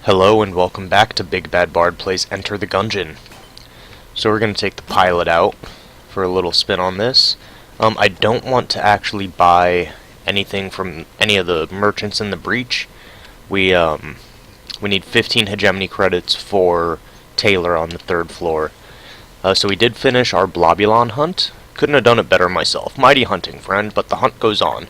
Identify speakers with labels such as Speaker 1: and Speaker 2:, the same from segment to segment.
Speaker 1: Hello and welcome back to Big Bad Bard Plays Enter the Gungeon. So we're going to take the pilot out for a little spin on this. I don't want to actually buy anything from any of the merchants in the breach. We need 15 hegemony credits for Taylor on the 3rd floor. So we did finish our Blobulon hunt. Couldn't have done it better myself. Mighty hunting, friend, but the hunt goes on.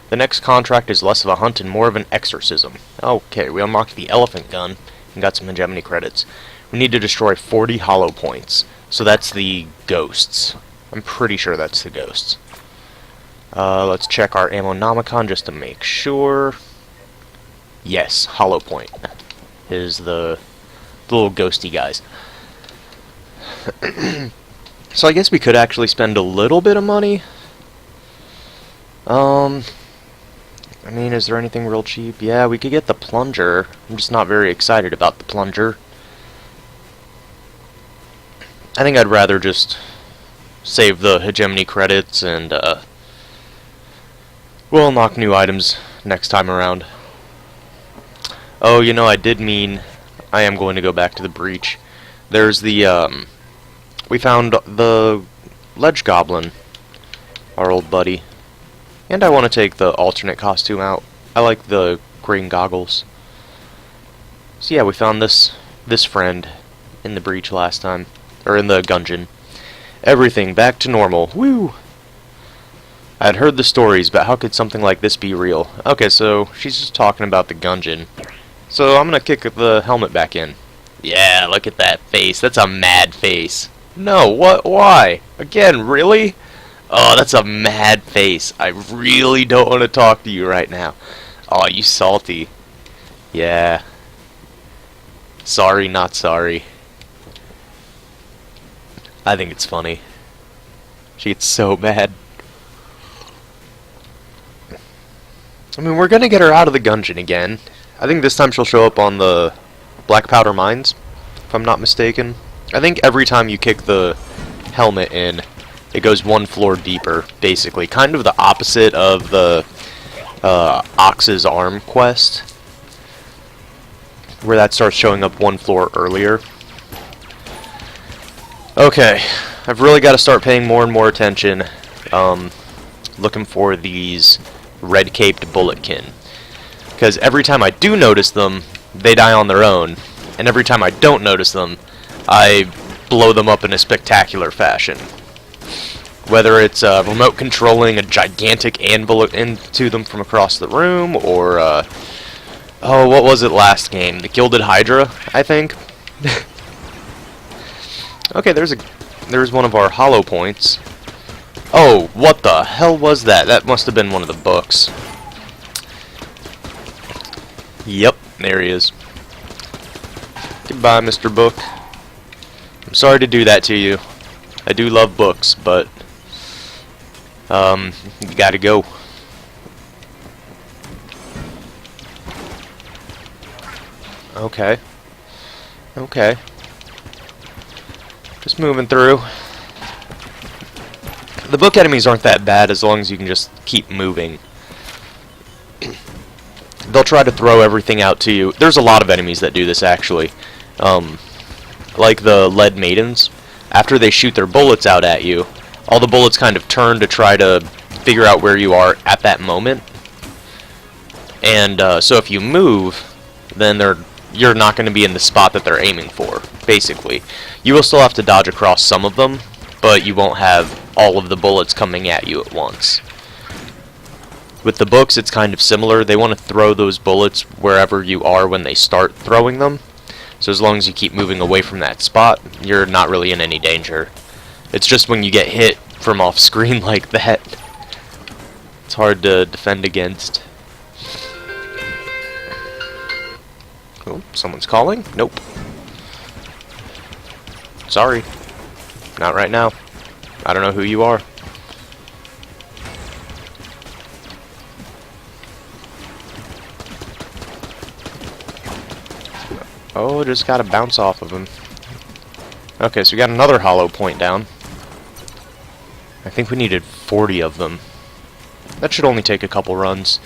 Speaker 1: The next contract is less of a hunt and more of an exorcism. Okay, we unlocked the elephant gun and got some hegemony credits. We need to destroy 40 hollow points. So that's the ghosts. I'm pretty sure that's the ghosts. Let's check our Ammonomicon just to make sure. Yes, hollow point is the little ghosty guys. So I guess we could actually spend a little bit of money. I mean, is there anything real cheap? Yeah, we could get the plunger. I'm just not very excited about the plunger. I think I'd rather just save the hegemony credits and we'll unlock new items next time around. Oh, you know, I did mean I am going to go back to the breach. There's the we found the ledge goblin, our old buddy. And I want to take the alternate costume out. I like the green goggles. So yeah, we found this friend in the breach last time. Or in the gungeon. Everything back to normal. Woo! I had heard the stories, but how could something like this be real? Okay, so she's just talking about the gungeon. So I'm gonna kick the helmet back in. Yeah, look at that face. That's a mad face. No, what? Why? Again, really? Oh, that's a mad face. I really don't want to talk to you right now. Oh, you salty. Yeah. Sorry, not sorry. I think it's funny. She gets so mad. I mean, we're gonna get her out of the gungeon again. I think this time she'll show up on the Black Powder Mines, if I'm not mistaken. I think every time you kick the helmet in, it goes one floor deeper, basically. Kind of the opposite of the Ox's Arm quest, where that starts showing up one floor earlier. Okay, I've really got to start paying more and more attention, looking for these red-caped bulletkin. Because every time I do notice them, they die on their own, and every time I don't notice them, I blow them up in a spectacular fashion. Whether it's remote controlling a gigantic anvil into them from across the room, or, oh, what was it last game? The Gilded Hydra, I think? Okay, there's one of our hollow points. Oh, what the hell was that? That must have been one of the books. Yep, there he is. Goodbye, Mr. Book. I'm sorry to do that to you. I do love books, but you gotta go. Okay. Okay. Just moving through. The book enemies aren't that bad as long as you can just keep moving. They'll try to throw everything out to you. There's a lot of enemies that do this, actually. Like the lead maidens. After they shoot their bullets out at you, all the bullets kind of turn to try to figure out where you are at that moment. And so if you move, then you're not going to be in the spot that they're aiming for, basically. You will still have to dodge across some of them, but you won't have all of the bullets coming at you at once. With the books, it's kind of similar. They want to throw those bullets wherever you are when they start throwing them. So as long as you keep moving away from that spot, you're not really in any danger. It's just when you get hit from off screen like that, it's hard to defend against. Oh, someone's calling? Nope. Sorry. Not right now. I don't know who you are. Oh, just gotta bounce off of him. Okay, so we got another hollow point down. I think we needed 40 of them. That should only take a couple runs.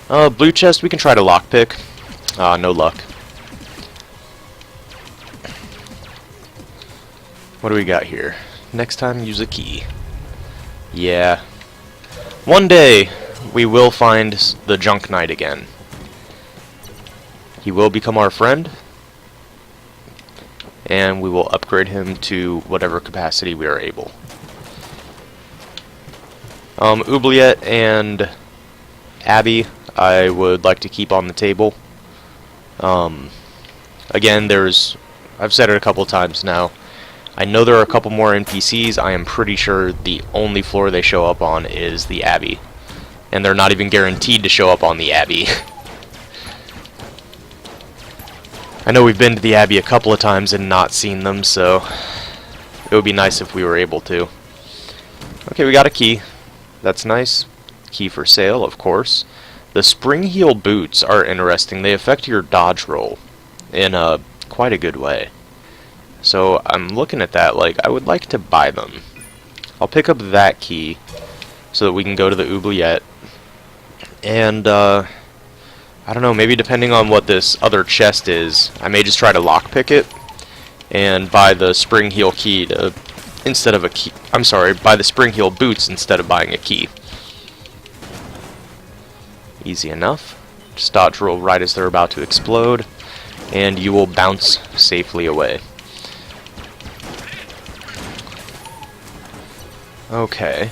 Speaker 1: Blue chest, we can try to lockpick. No luck. What do we got here? Next time, use a key. Yeah. One day, we will find the Junk Knight again. He will become our friend, and we will upgrade him to whatever capacity we are able. Oubliette and Abby, I would like to keep on the table. Again, I've said it a couple times now, I know there are a couple more NPCs. I am pretty sure the only floor they show up on is the Abbey. And they're not even guaranteed to show up on the Abbey. I know we've been to the Abbey a couple of times and not seen them, so it would be nice if we were able to. Okay, we got a key. That's nice. Key for sale, of course. The spring heel boots are interesting. They affect your dodge roll in quite a good way. So I'm looking at that like I would like to buy them. I'll pick up that key so that we can go to the Oubliette. And I don't know, maybe depending on what this other chest is, I may just try to lockpick it and buy the spring heel key to instead of a key. I'm sorry, buy the spring heel boots instead of buying a key. Easy enough. Just dodge roll right as they're about to explode, and you will bounce safely away. Okay.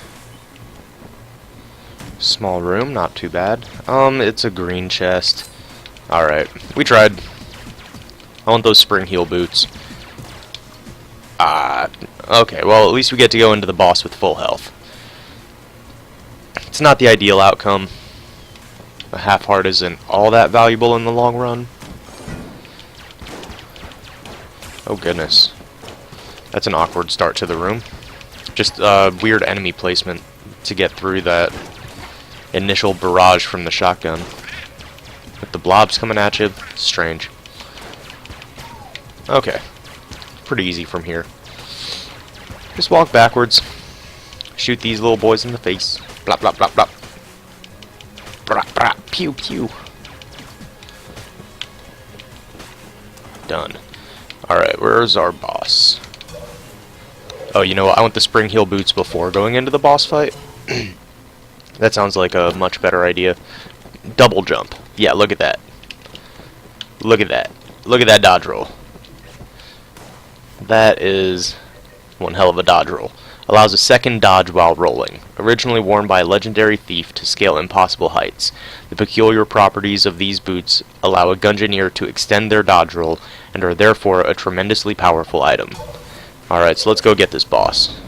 Speaker 1: Small room, not too bad. It's a green chest. Alright, we tried. I want those spring heel boots. Okay, well at least we get to go into the boss with full health. It's not the ideal outcome. A half heart isn't all that valuable in the long run. Oh goodness. That's an awkward start to the room. Just weird enemy placement to get through that initial barrage from the shotgun. With the blobs coming at you, strange. Okay. Pretty easy from here. Just walk backwards. Shoot these little boys in the face. Blop, blop, blop, blop. Brap, brap, pew, pew. Done. Alright, where's our boss? Oh, you know what? I want the spring heel boots before going into the boss fight. That sounds like a much better idea. Double jump. Yeah, look at that. Look at that. Look at that dodge roll. That is one hell of a dodge roll. Allows a second dodge while rolling. Originally worn by a legendary thief to scale impossible heights. The peculiar properties of these boots allow a Gungeoneer to extend their dodge roll and are therefore a tremendously powerful item. Alright, so let's go get this boss.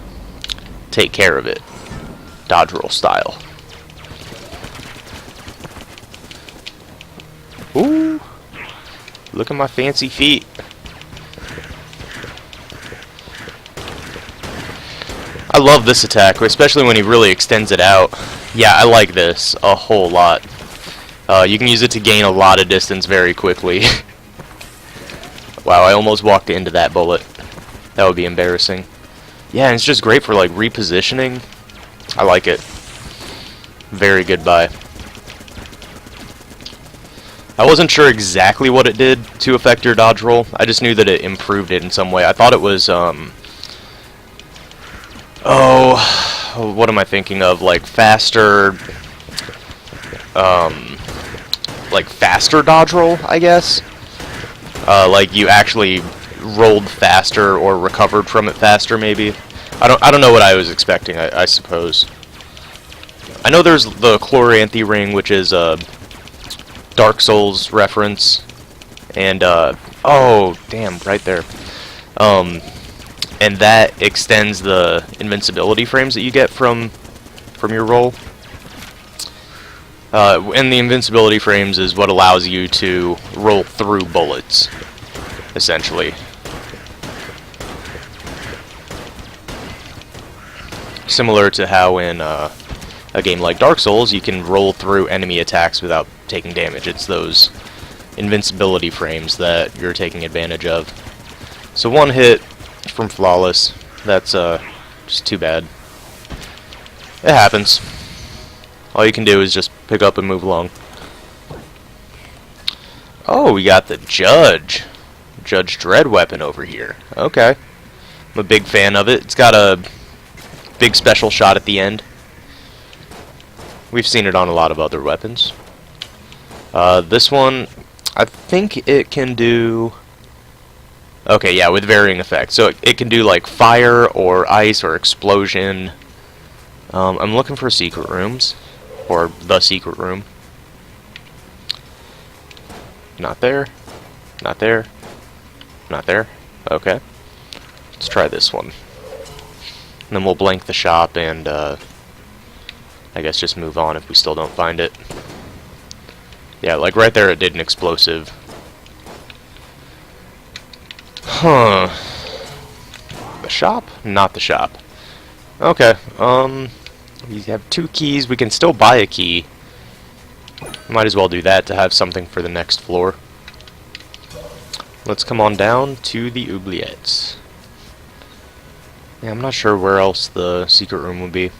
Speaker 1: Take care of it. Dodge roll style. Ooh! Look at my fancy feet. I love this attack, especially when he really extends it out. Yeah, I like this a whole lot. You can use it to gain a lot of distance very quickly. Wow, I almost walked into that bullet. That would be embarrassing. Yeah, and it's just great for like repositioning. I like it. Very good buy. I wasn't sure exactly what it did to affect your dodge roll. I just knew that it improved it in some way. I thought it was oh, what am I thinking of? Like faster dodge roll, I guess. Like you actually rolled faster or recovered from it faster, maybe. I don't know what I was expecting. I suppose. I know there's the Chloranthy ring, which is a Dark Souls reference, and oh damn, right there. And that extends the invincibility frames that you get from your roll. And the invincibility frames is what allows you to roll through bullets, essentially. Similar to how in a game like Dark Souls, you can roll through enemy attacks without taking damage. It's those invincibility frames that you're taking advantage of. So one hit from Flawless. That's just too bad. It happens. All you can do is just pick up and move along. Oh, we got the Judge. Judge Dread weapon over here. Okay. I'm a big fan of it. It's got a big special shot at the end. We've seen it on a lot of other weapons. This one, I think it can do... Okay, yeah, with varying effects. So it can do like fire or ice or explosion. I'm looking for secret rooms. Or the secret room. Not there. Not there. Not there. Okay. Let's try this one. And then we'll blank the shop and, I guess just move on if we still don't find it. Yeah, like right there it did an explosive. Huh. The shop? Not the shop. Okay, we have 2 keys. We can still buy a key. Might as well do that to have something for the next floor. Let's come on down to the oubliettes. Yeah, I'm not sure where else the secret room would be.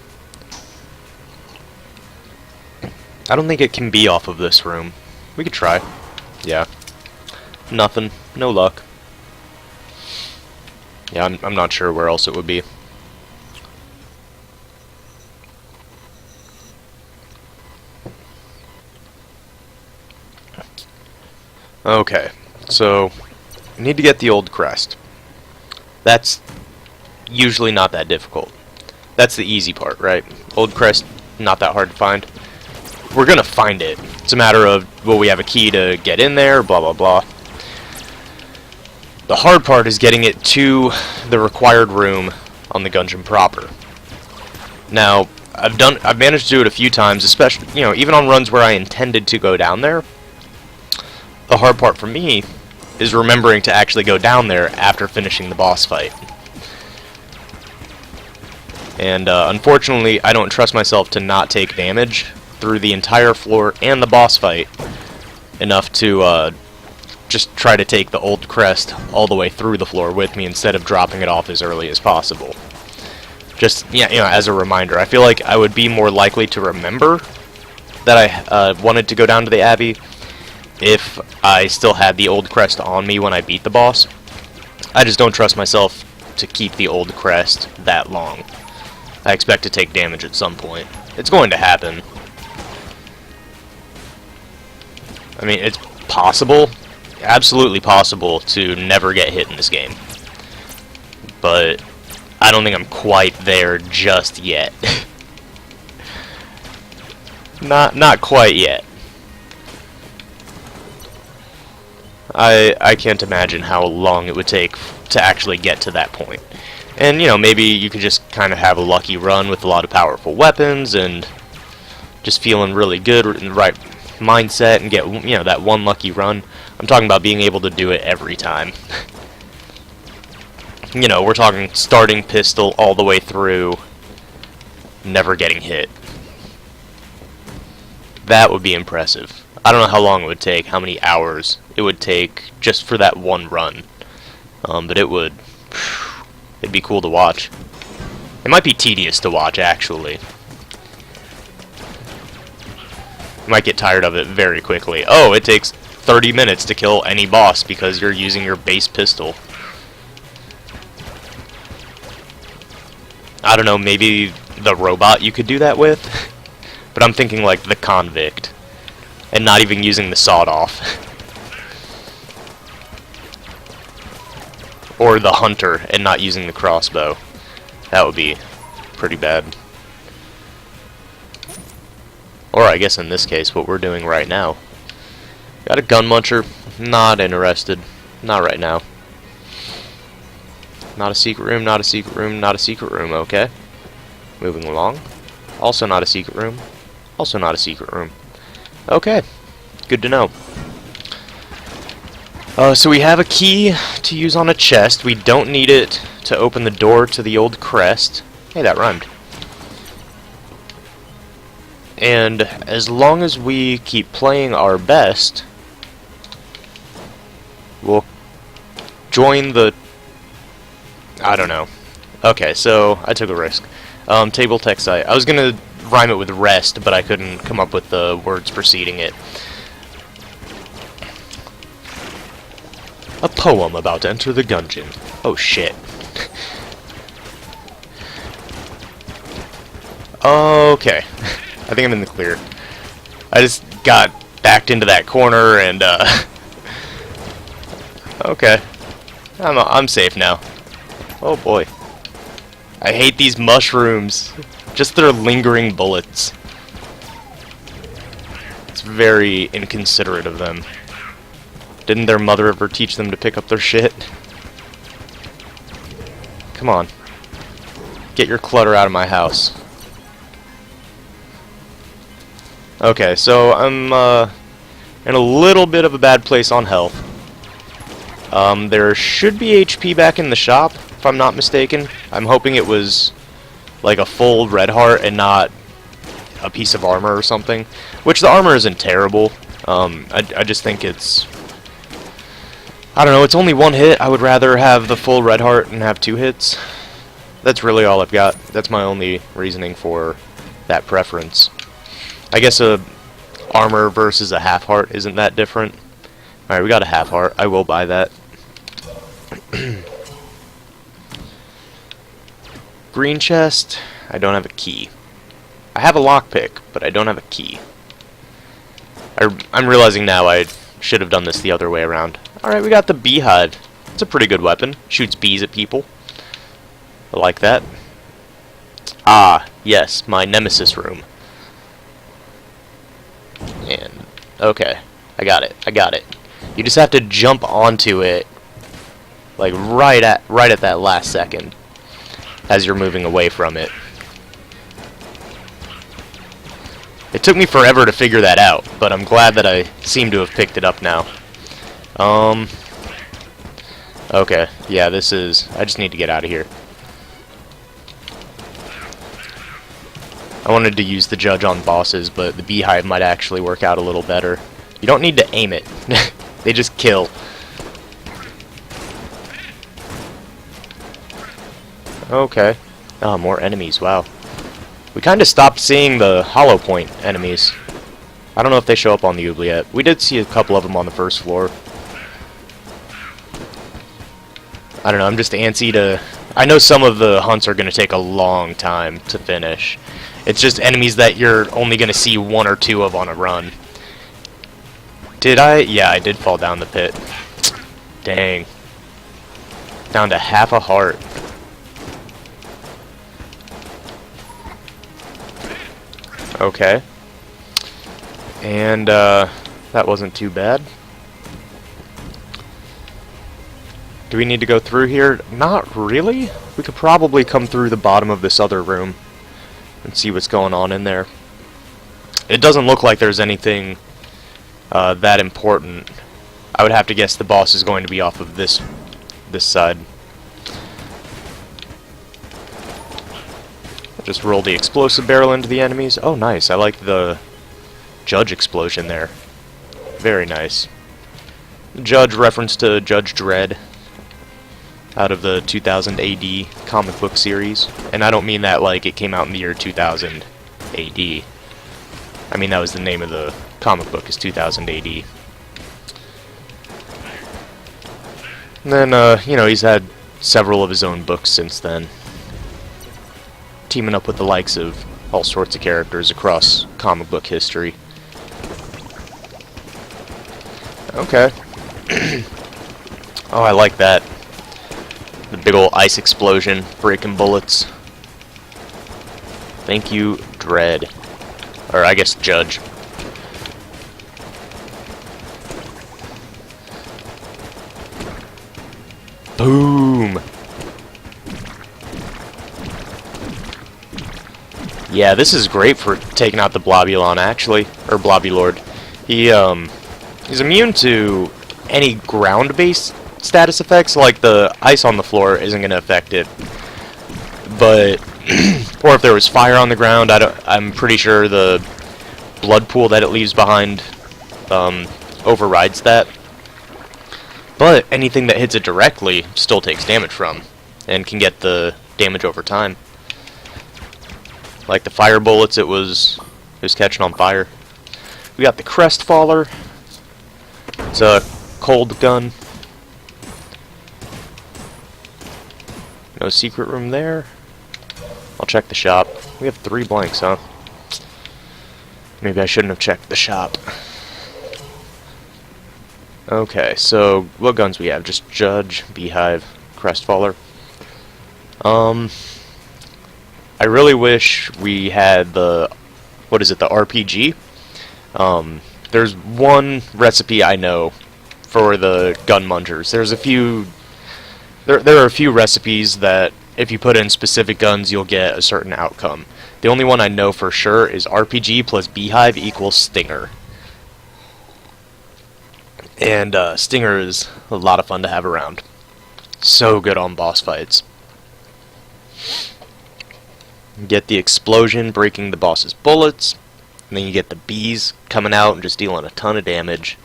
Speaker 1: I don't think it can be off of this room. We could try. Yeah. Nothing. No luck. Yeah, I'm not sure where else it would be. Okay, so we need to get the old crest. That's usually not that difficult. That's the easy part, right? Old crest, not that hard to find. We're gonna find it. It's a matter of, will we have a key to get in there, blah blah blah. The hard part is getting it to the required room on the gungeon proper. Now, I've managed to do it a few times, especially, you know, even on runs where I intended to go down there. The hard part for me is remembering to actually go down there after finishing the boss fight. And unfortunately, I don't trust myself to not take damage through the entire floor and the boss fight enough to just try to take the old crest all the way through the floor with me instead of dropping it off as early as possible. Just, yeah, you know, as a reminder, I feel like I would be more likely to remember that I wanted to go down to the Abbey if I still had the old crest on me when I beat the boss. I just don't trust myself to keep the old crest that long. I expect to take damage at some point. It's going to happen. I mean, it's possible, absolutely possible, to never get hit in this game. But I don't think I'm quite there just yet. Not quite yet. I can't imagine how long it would take to actually get to that point. And, you know, maybe you could just kind of have a lucky run with a lot of powerful weapons and just feeling really good in the right mindset and get, you know, that one lucky run. I'm talking about being able to do it every time. You know, we're talking starting pistol all the way through, never getting hit. That would be impressive. I don't know how long it would take, how many hours it would take just for that one run. But it'd be cool to watch. It might be tedious to watch, actually. You might get tired of it very quickly. Oh, it takes 30 minutes to kill any boss because you're using your base pistol. I don't know, maybe the robot you could do that with? But I'm thinking like the convict. And not even using the sawed-off. Or the hunter and not using the crossbow. That would be pretty bad. Or I guess in this case, what we're doing right now. Got a gun muncher. Not interested. Not right now. Not a secret room, not a secret room, not a secret room, okay. Moving along. Also not a secret room. Also not a secret room. Okay. Good to know. So we have a key to use on a chest. We don't need it to open the door to the old crest. Hey, that rhymed. And as long as we keep playing our best, we'll join the... I don't know. Okay, so I took a risk. Table text site. I was gonna rhyme it with rest, but I couldn't come up with the words preceding it. A poem about to enter the gungeon. Oh shit. Okay. I think I'm in the clear. I just got backed into that corner and, okay. I'm safe now. Oh boy. I hate these mushrooms. Just their lingering bullets. It's very inconsiderate of them. Didn't their mother ever teach them to pick up their shit? Come on. Get your clutter out of my house. Okay, so I'm in a little bit of a bad place on health. There should be HP back in the shop, if I'm not mistaken. I'm hoping it was like a full red heart and not a piece of armor or something. Which the armor isn't terrible. I just think it's... I don't know, it's only one hit. I would rather have the full red heart and have 2 hits. That's really all I've got. That's my only reasoning for that preference. I guess a armor versus a half heart isn't that different. Alright, we got a half heart. I will buy that. Green chest. I don't have a key. I have a lockpick, but I don't have a key. I'm realizing now I should have done this the other way around. Alright, we got the beehive. It's a pretty good weapon. Shoots bees at people. I like that. Ah, yes, my nemesis room. And, okay. I got it. You just have to jump onto it, like right at that last second, as you're moving away from it. It took me forever to figure that out, but I'm glad that I seem to have picked it up now. Okay, yeah, this is... I just need to get out of here. I wanted to use the judge on bosses, but the beehive might actually work out a little better. You don't need to aim it. They just kill. Okay. Oh, more enemies, wow. We kind of stopped seeing the hollow point enemies. I don't know if they show up on the oubliette. We did see a couple of them on the first floor. I don't know, I'm just antsy to... I know some of the hunts are going to take a long time to finish. It's just enemies that you're only going to see 1 or 2 of on a run. Did I? Yeah, I did fall down the pit. Dang. Down to half a heart. Okay. And, that wasn't too bad. Do we need to go through here? Not really. We could probably come through the bottom of this other room and see what's going on in there. It doesn't look like there's anything that important. I would have to guess the boss is going to be off of this side. Just roll the explosive barrel into the enemies. Oh, nice. I like the Judge explosion there. Very nice. Judge reference to Judge Dredd out of the 2000 AD comic book series. And I don't mean that like it came out in the year 2000 AD. I mean that was the name of the comic book, is 2000 AD. And then, you know, he's had several of his own books since then. Teaming up with the likes of all sorts of characters across comic book history. Okay. Oh, I like that. The big ol' ice explosion, breaking bullets. Thank you, Dredd. Or I guess Judge. Boom! Yeah, this is great for taking out the Blobulon, actually. Or Blobulord. He's immune to any ground-based status effects, like the ice on the floor isn't going to affect it. But, or if there was fire on the ground, I'm pretty sure the blood pool that it leaves behind overrides that. But anything that hits it directly still takes damage from, and can get the damage over time. Like the fire bullets, it was catching on fire. We got the Crestfaller. It's a cold gun. No secret room there. I'll check the shop. We have 3 blanks, huh? Maybe I shouldn't have checked the shop. Okay, so what guns we have? Just Judge, Beehive, Crestfaller. I really wish we had the, what is it, the RPG? There's one recipe I know for the gun mungers. There's a few, there are a few recipes that if you put in specific guns, you'll get a certain outcome. The only one I know for sure is RPG plus Beehive equals Stinger. And Stinger is a lot of fun to have around. So good on boss fights. You get the explosion breaking the boss's bullets, and then you get the bees coming out and just dealing a ton of damage.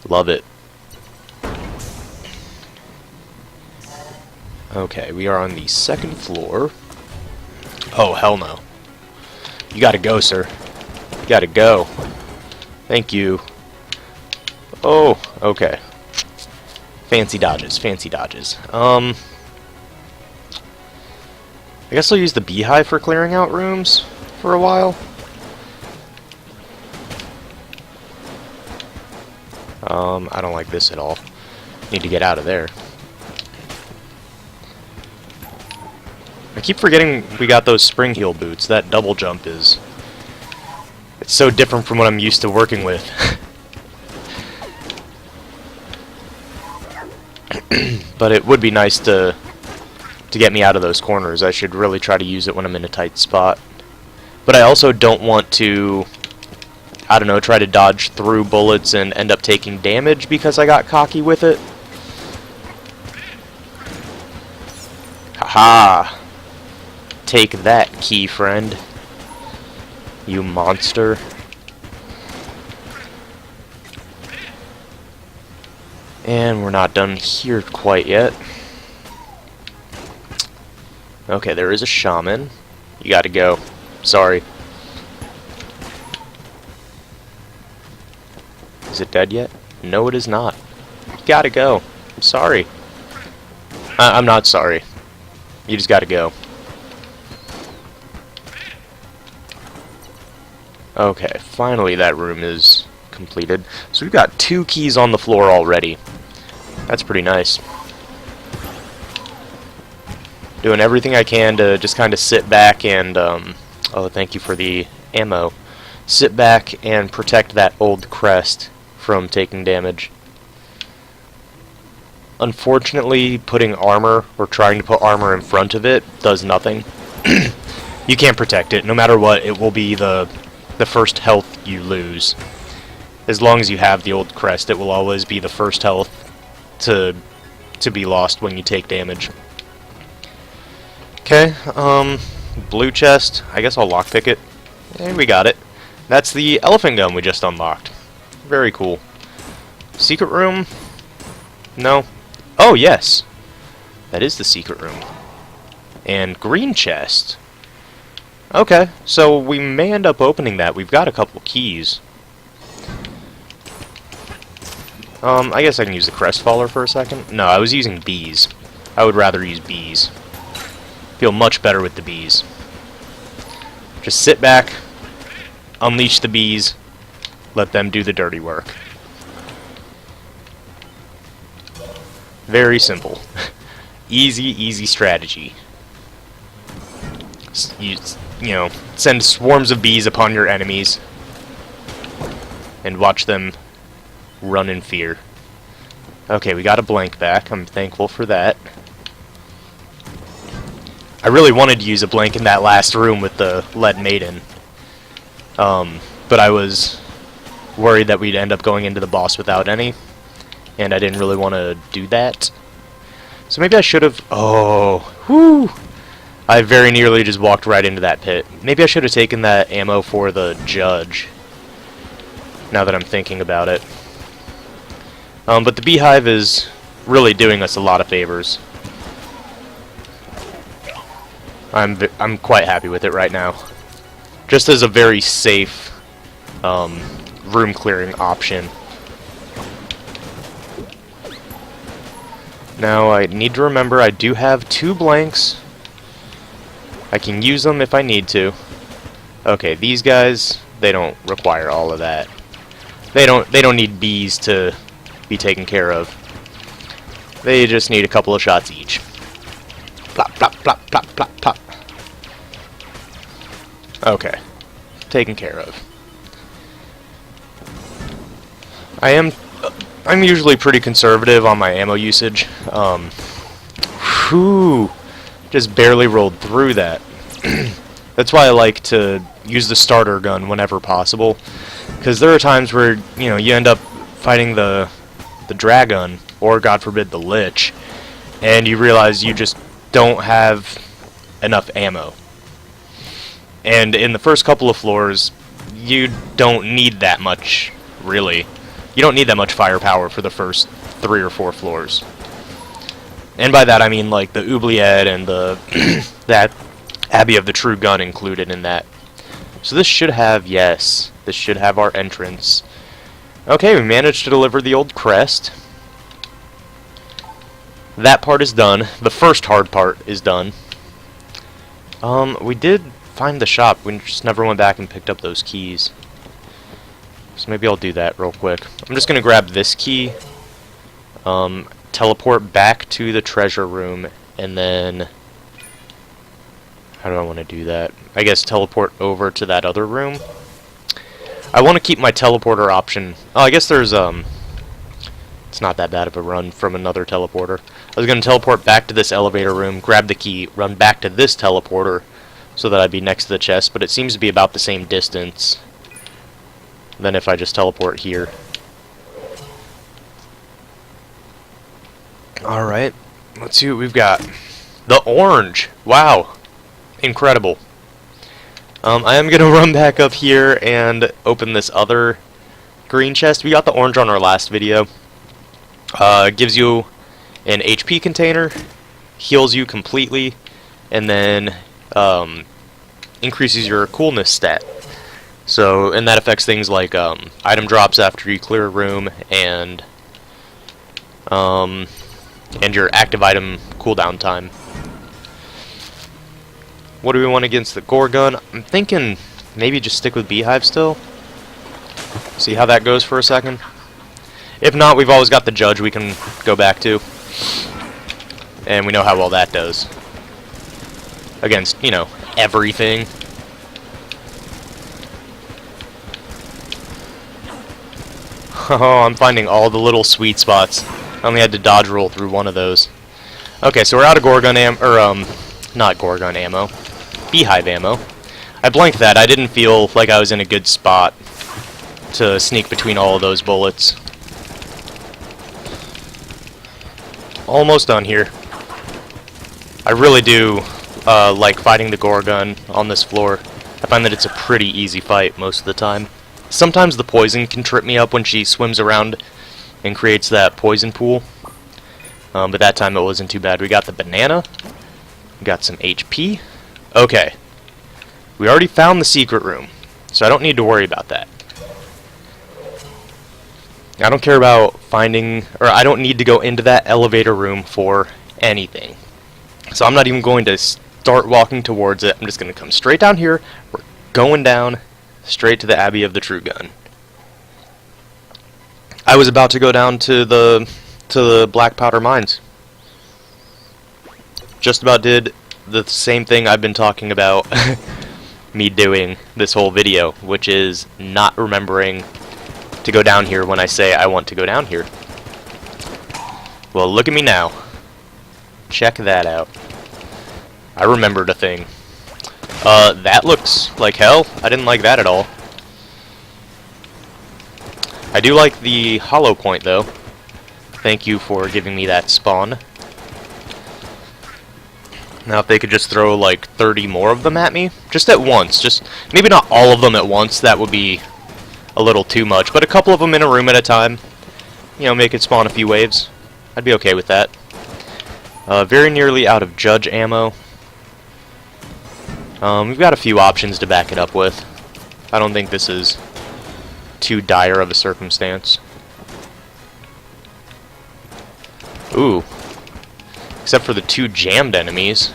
Speaker 1: Love it. Okay, we are on the 2nd floor. Oh, hell no. You gotta go, sir. You gotta go. Thank you. Oh, okay. Fancy dodges, fancy dodges. I guess I'll use the Beehive for clearing out rooms for a while. I don't like this at all. Need to get out of there. I keep forgetting we got those spring heel boots. That double jump is... it's so different from what I'm used to working with. But it would be nice to get me out of those corners. I should really try to use it when I'm in a tight spot. But I also don't want to, I don't know, try to dodge through bullets and end up taking damage because I got cocky with it. Haha! Take that, key friend. You monster. And we're not done here quite yet. Okay, there is a shaman. You gotta go. Sorry. Is it dead yet? No, it is not. You gotta go. I'm sorry. I'm not sorry. You just gotta go. Okay, finally that room is completed. So we've got 2 keys on the floor already. That's pretty nice. Doing everything I can to just kind of sit back and, oh, thank you for the ammo. Sit back and protect that old crest from taking damage. Unfortunately, putting armor, or trying to put armor in front of it, does nothing. You can't protect it. No matter what, it will be the first health you lose. As long as you have the old crest, it will always be the first health to be lost when you take damage. Okay, blue chest. I guess I'll lockpick it. And we got it. That's the elephant gun we just unlocked. Very cool. Secret room? No. Oh, yes. That is the secret room. And green chest. Okay, so we may end up opening that. We've got a couple keys. I guess I can use the Crestfaller for a second. No, I was using bees. I would rather use bees. Feel much better with the bees. Just sit back, unleash the bees, let them do the dirty work. Very simple. Easy, easy strategy. You know, send swarms of bees upon your enemies and watch them run in fear. Okay, we got a blank back. I'm thankful for that. I really wanted to use a blank in that last room with the Lead Maiden. But I was worried that we'd end up going into the boss without any. And I didn't really want to do that. So maybe I should have... Oh, whoo! I very nearly just walked right into that pit. Maybe I should have taken that ammo for the Judge. Now that I'm thinking about it. But the Beehive is really doing us a lot of favors. I'm quite happy with it right now. Just as a very safe room clearing option. Now I need to remember I do have 2 blanks. I can use them if I need to. Okay, these guys, they don't require all of that. They don't need bees to be taken care of. They just need a couple of shots each. Plop, plop, plop, plop, plop, plop. Okay. Taken care of. I'm usually pretty conservative on my ammo usage. Whew, just barely rolled through that. That's why I like to use the starter gun whenever possible, because there are times where you end up fighting the dragon, or God forbid the lich, and you realize you just don't have enough ammo. And in the first couple of floors, you don't need that much, really. You don't need that much firepower for the first 3 or 4 floors. And by that I mean like the oubliette and the that Abbey of the True Gun included in that. So this should have, yes, this should have our entrance. Okay, we managed to deliver the old crest. That part is done. The first hard part is done. We did find the shop. We just never went back and picked up those keys. So maybe I'll do that real quick. I'm just gonna grab this key, teleport back to the treasure room, and then how do I want to do that? I guess teleport over to that other room. I want to keep my teleporter option. Oh, I guess there's it's not that bad of a run from another teleporter. I was gonna teleport back to this elevator room, grab the key, run back to this teleporter, so that I'd be next to the chest. But it seems to be about the same distance than if I just teleport here. Alright, let's see what we've got. The orange! Wow! Incredible. I am going to run back up here and open this other green chest. We got the orange on our last video. It gives you an HP container, heals you completely, and then increases your coolness stat. So, and that affects things like item drops after you clear a room, and your active item cooldown time. What do we want against the Gorgon? I'm thinking maybe just stick with Beehive still. See how that goes for a second. If not, we've always got the Judge we can go back to. And we know how well that does. Against, everything. Oh, I'm finding all the little sweet spots. I only had to dodge roll through one of those. Okay, so we're out of Gorgon not Gorgon ammo. Beehive ammo. I blanked that. I didn't feel like I was in a good spot to sneak between all of those bullets. Almost done here. I really do like fighting the Gorgon on this floor. I find that it's a pretty easy fight most of the time. Sometimes the poison can trip me up when she swims around and creates that poison pool. But that time it wasn't too bad. We got the banana. We got some HP. Okay. We already found the secret room, so I don't need to worry about that. I don't care about finding, or I don't need to go into that elevator room for anything. So I'm not even going to start walking towards it. I'm just going to come straight down here. We're going down straight to the Abbey of the True Gun. I was about to go down to the black powder mines. Just about did the same thing I've been talking about me doing this whole video, which is not remembering to go down here when I say I want to go down here. Well, look at me now. Check that out. I remembered a thing. That looks like hell. I didn't like that at all. I do like the hollow point, though. Thank you for giving me that spawn. Now if they could just throw like 30 more of them at me, just at once, just maybe not all of them at once, that would be a little too much, but a couple of them in a room at a time, make it spawn a few waves. I'd be okay with that. Very nearly out of Judge ammo. We've got a few options to back it up with. I don't think this is too dire of a circumstance. Ooh. Except for the 2 jammed enemies.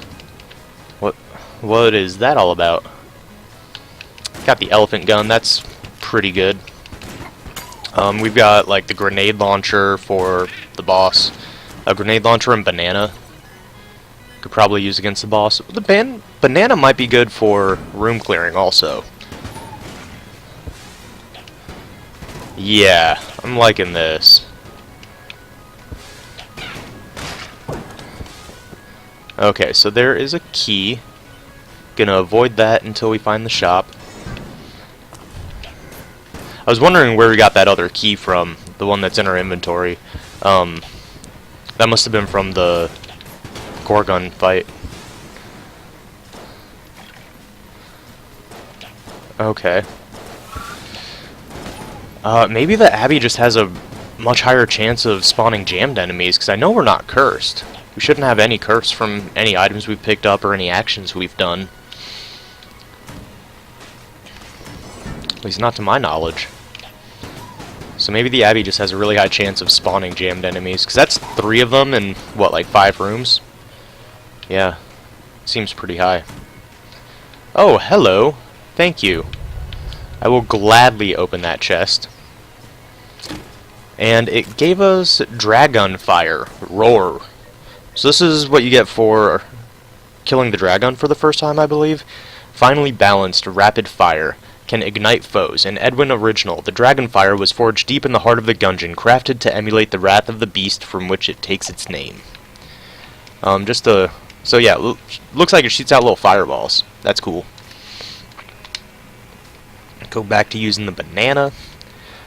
Speaker 1: What is that all about? Got the elephant gun, that's pretty good. We've got like the grenade launcher for the boss. A grenade launcher and banana. Could probably use against the boss. The banana might be good for room clearing also. Yeah, I'm liking this. Okay, so there is a key. Gonna avoid that until we find the shop. I was wondering where we got that other key from, the one that's in our inventory. That must have been from the Gorgon fight. Okay. Maybe the Abbey just has a much higher chance of spawning jammed enemies, because I know we're not cursed. We shouldn't have any curse from any items we've picked up or any actions we've done. At least not to my knowledge. So maybe the Abbey just has a really high chance of spawning jammed enemies, because that's 3 of them in, what, like 5 rooms? Yeah, seems pretty high. Oh, hello. Thank you. I will gladly open that chest. And it gave us Dragon Fire. Roar. So this is what you get for killing the dragon for the first time, I believe. Finely balanced, rapid fire. Can ignite foes. In Edwin Original, the dragon fire was forged deep in the heart of the gungeon, crafted to emulate the wrath of the beast from which it takes its name. So yeah, looks like it shoots out little fireballs. That's cool. Go back to using the banana.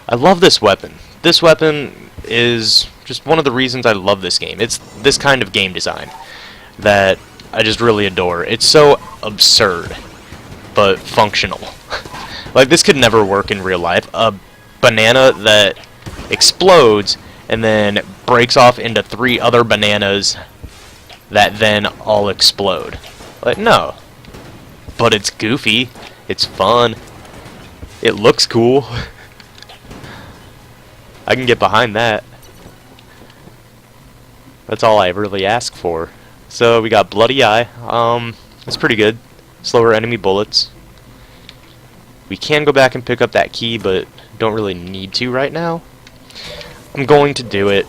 Speaker 1: I love this weapon. This weapon is just one of the reasons I love this game. It's this kind of game design that I just really adore. It's so absurd, but functional. Like, this could never work in real life. A banana that explodes and then breaks off into 3 other bananas that then all explode. Like, no. But it's goofy. It's fun. It looks cool. I can get behind that. That's all I really ask for. So we got Bloody Eye. That's pretty good. Slower enemy bullets. We can go back and pick up that key, but don't really need to right now. I'm going to do it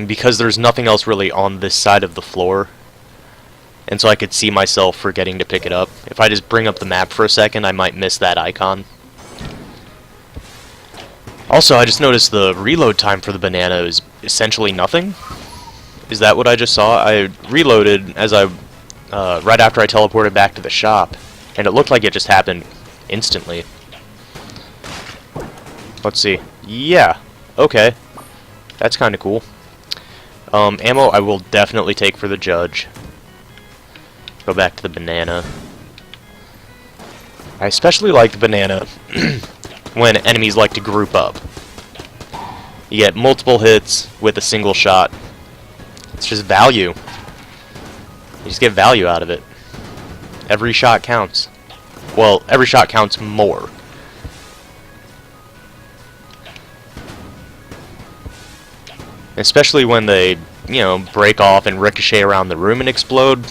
Speaker 1: because there's nothing else really on this side of the floor. And so I could see myself forgetting to pick it up. If I just bring up the map for a second, I might miss that icon. Also, I just noticed the reload time for the banana is essentially nothing. Is that what I just saw? I reloaded as right after I teleported back to the shop, and it looked like it just happened instantly. Let's see. Yeah. Okay. That's kind of cool. Ammo I will definitely take for the judge. Go back to the banana. I especially like the banana when enemies like to group up. You get multiple hits with a single shot. It's just value. You just get value out of it. Every shot counts. Well, every shot counts more. Especially when they, break off and ricochet around the room and explode.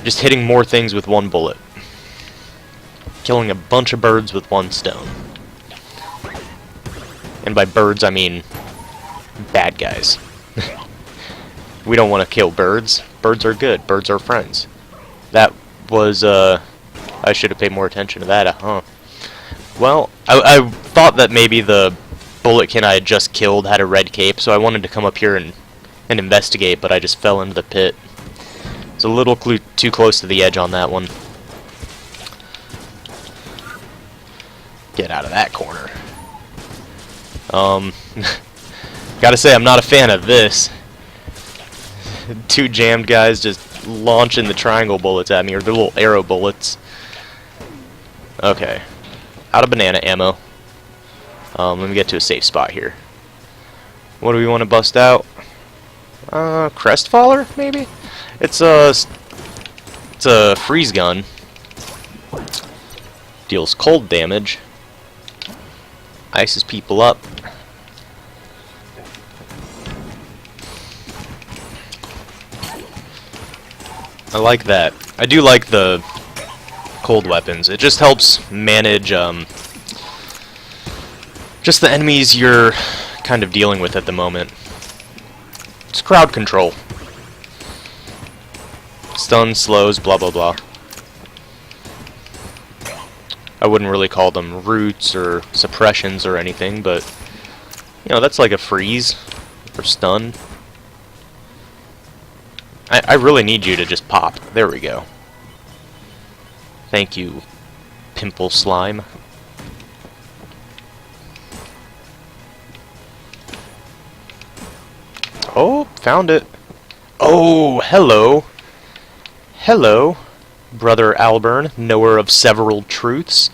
Speaker 1: Just hitting more things with one bullet. Killing a bunch of birds with one stone. And by birds, I mean bad guys. We don't want to kill birds. Birds are good. Birds are friends. That was, I should have paid more attention to that, huh? Well, I thought that maybe the bulletkin I had just killed had a red cape, so I wanted to come up here and investigate, but I just fell into the pit. It's a little too close to the edge on that one. Get out of that corner. Gotta say, I'm not a fan of this. 2 jammed guys just launching the triangle bullets at me, or the little arrow bullets. Okay. Out of banana ammo. Let me get to a safe spot here. What do we want to bust out? Crestfaller, maybe? It's a freeze gun. Deals cold damage. Ices people up. I like that. I do like the cold weapons. It just helps manage just the enemies you're kind of dealing with at the moment. It's crowd control. Stun, slows, blah blah blah. I wouldn't really call them roots or suppressions or anything, but you know, that's like a freeze or stun. I really need you to just pop. There we go. Thank you, pimple slime. Oh, found it. Oh, hello. Hello, brother Alburn, knower of several truths.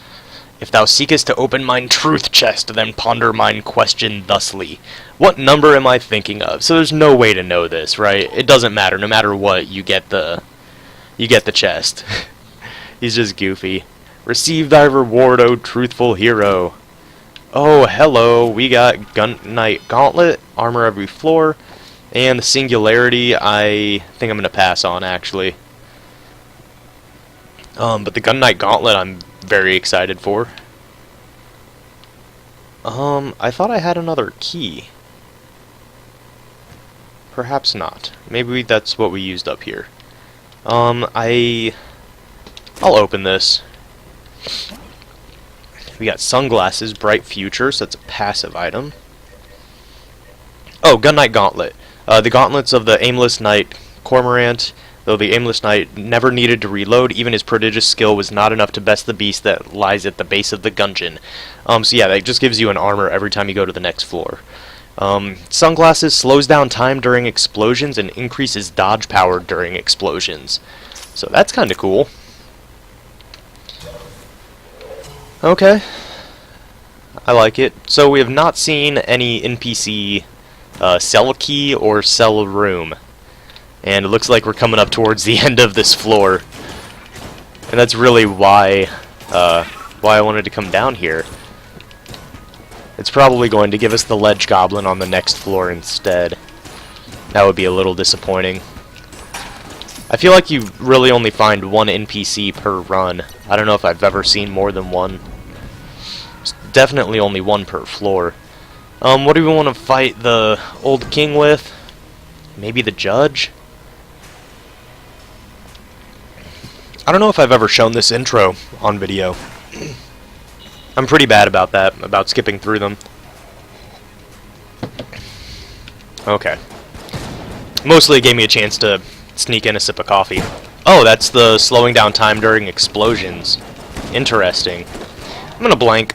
Speaker 1: If thou seekest to open mine truth chest, then ponder mine question thusly. What number am I thinking of? So there's no way to know this, right? It doesn't matter. No matter what, you get the chest. He's just goofy. Receive thy reward, O truthful hero. Oh, hello. We got Gun Knight Gauntlet, armor every floor, and the Singularity I think I'm going to pass on, actually. But the Gun Knight Gauntlet I'm very excited for. I thought I had another key. Perhaps not. Maybe that's what we used up here. I'll open this. We got sunglasses, bright future, so that's a passive item. Oh, Gun Knight Gauntlet. The gauntlets of the aimless knight Cormorant. Though the aimless knight never needed to reload, even his prodigious skill was not enough to best the beast that lies at the base of the gungeon. So yeah, that just gives you an armor every time you go to the next floor. Sunglasses slows down time during explosions and increases dodge power during explosions. So that's kind of cool. Okay. I like it. So we have not seen any NPC sell key or sell room. And it looks like we're coming up towards the end of this floor. And that's really why I wanted to come down here. It's probably going to give us the ledge goblin on the next floor instead. That would be a little disappointing. I feel like you really only find one NPC per run. I don't know if I've ever seen more than one. It's definitely only one per floor. What do we want to fight the old king with? Maybe the judge? I don't know if I've ever shown this intro on video. I'm pretty bad about that, about skipping through them. Okay. Mostly it gave me a chance to sneak in a sip of coffee. Oh, that's the slowing down time during explosions. Interesting. I'm gonna blank.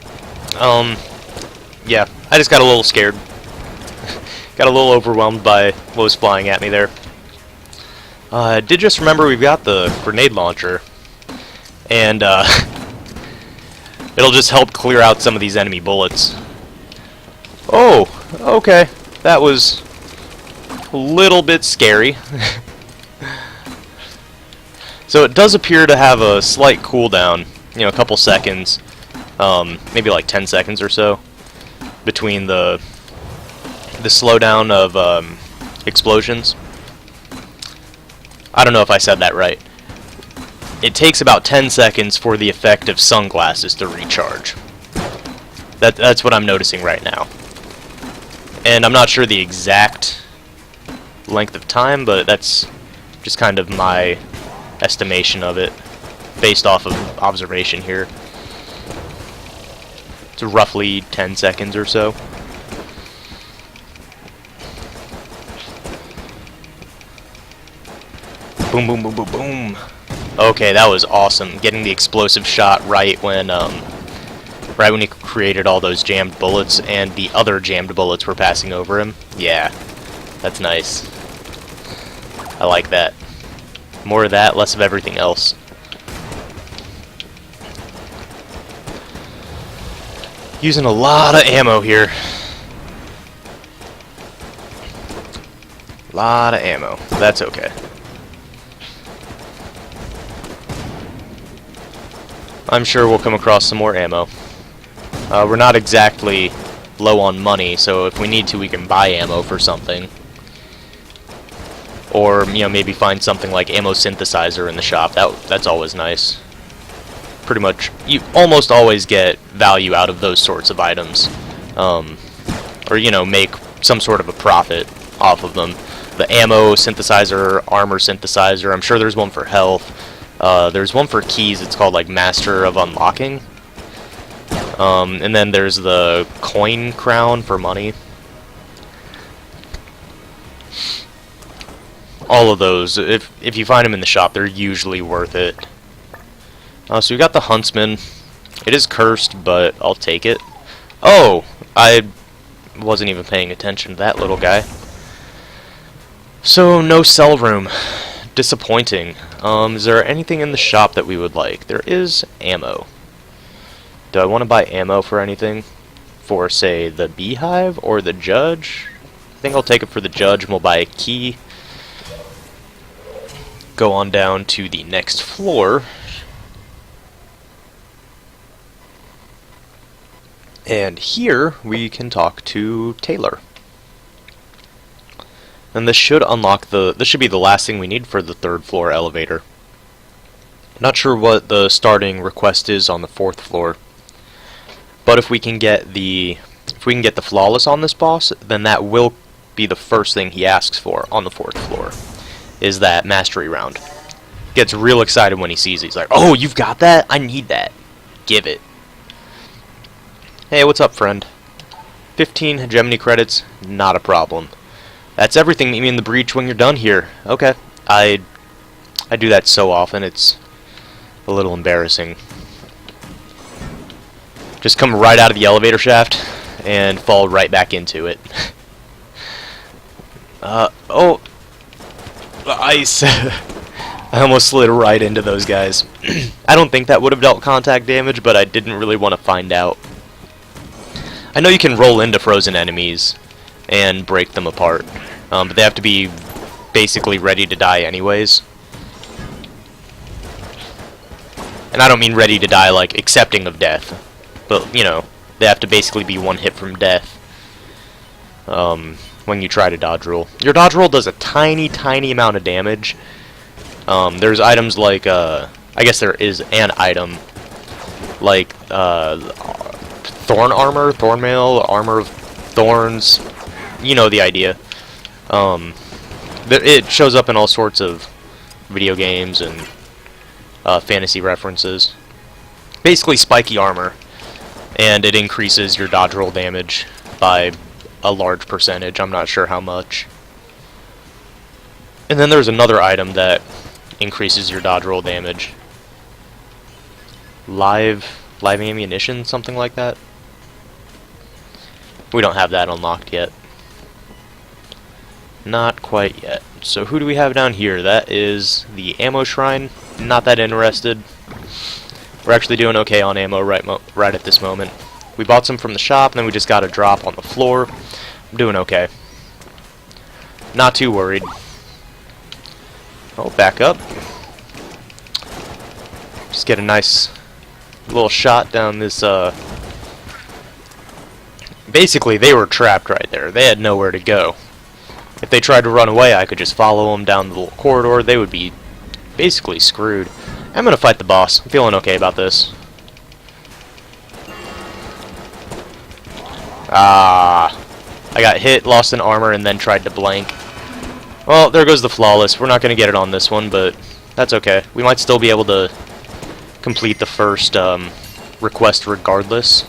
Speaker 1: Yeah, I just got a little scared. Got a little overwhelmed by what was flying at me there. I did just remember we've got the grenade launcher, and it'll just help clear out some of these enemy bullets. Oh, okay, that was a little bit scary. So it does appear to have a slight cooldown, you know, a couple seconds, maybe like 10 seconds or so, between the slowdown of explosions. I don't know if I said that right. It takes about 10 seconds for the effect of sunglasses to recharge. That's what I'm noticing right now. And I'm not sure the exact length of time, but that's just kind of my estimation of it, based off of observation here. It's roughly 10 seconds or so. Boom, boom, boom, boom, boom. Okay, that was awesome. Getting the explosive shot right when he created all those jammed bullets and the other jammed bullets were passing over him. Yeah, that's nice. I like that. More of that, less of everything else. Using a lot of ammo here. Lot of ammo. That's okay. I'm sure we'll come across some more ammo. We're not exactly low on money, so if we need to, we can buy ammo for something. or maybe find something like ammo synthesizer in the shop. That's always nice. Pretty much, you almost always get value out of those sorts of items, or make some sort of a profit off of them. The ammo synthesizer, armor synthesizer. I'm sure there's one for health. There's one for keys. It's called like Master of Unlocking. And then there's the coin crown for money. All of those, if you find them in the shop, they're usually worth it. So we got the Huntsman. It is cursed, but I'll take it. Oh, I wasn't even paying attention to that little guy. So, no sell room. Disappointing. Is there anything in the shop that we would like? There is ammo. Do I want to buy ammo for anything? For, say, the Beehive or the Judge? I think I'll take it for the Judge, and we'll buy a key. Go on down to the next floor. And here, we can talk to Taylor. And this should unlock this should be the last thing we need for the 3rd floor elevator. Not sure what the starting request is on the 4th floor. But if we can get the flawless on this boss, then that will be the first thing he asks for on the 4th floor. Is that mastery round. Gets real excited when he sees it. He's like, "Oh, you've got that? I need that. Give it." Hey, what's up, friend? 15 hegemony credits, not a problem. That's everything. Meet me in the breach when you're done here. Okay. I do that so often, it's a little embarrassing. Just come right out of the elevator shaft and fall right back into it. Oh. Ice. I almost slid right into those guys. I don't think that would have dealt contact damage, but I didn't really want to find out. I know you can roll into frozen enemies and break them apart, but they have to be basically ready to die anyways. And I don't mean ready to die like accepting of death, but they have to basically be one hit from death when you try to dodge roll. Your dodge roll does a tiny amount of damage. There's items like I guess there is an item like thorn armor, thorn mail, armor of thorns. You know the idea. It shows up in all sorts of video games and fantasy references. Basically spiky armor, and it increases your dodge roll damage by a large percentage. I'm not sure how much. And then there's another item that increases your dodge roll damage. Live ammunition, something like that. We don't have that unlocked yet. Not quite yet. So who do we have down here? That is the ammo shrine. Not that interested. We're actually doing okay on ammo right at this moment. We bought some from the shop, and then we just got a drop on the floor. I'm doing okay. Not too worried. Oh, back up. Just get a nice little shot down this, Basically, they were trapped right there. They had nowhere to go. If they tried to run away, I could just follow them down the little corridor. They would be basically screwed. I'm gonna fight the boss. I'm feeling okay about this. I got hit, lost an armor, and then tried to blank. Well, there goes the flawless. We're not gonna get it on this one, but that's okay. We might still be able to complete the first request regardless.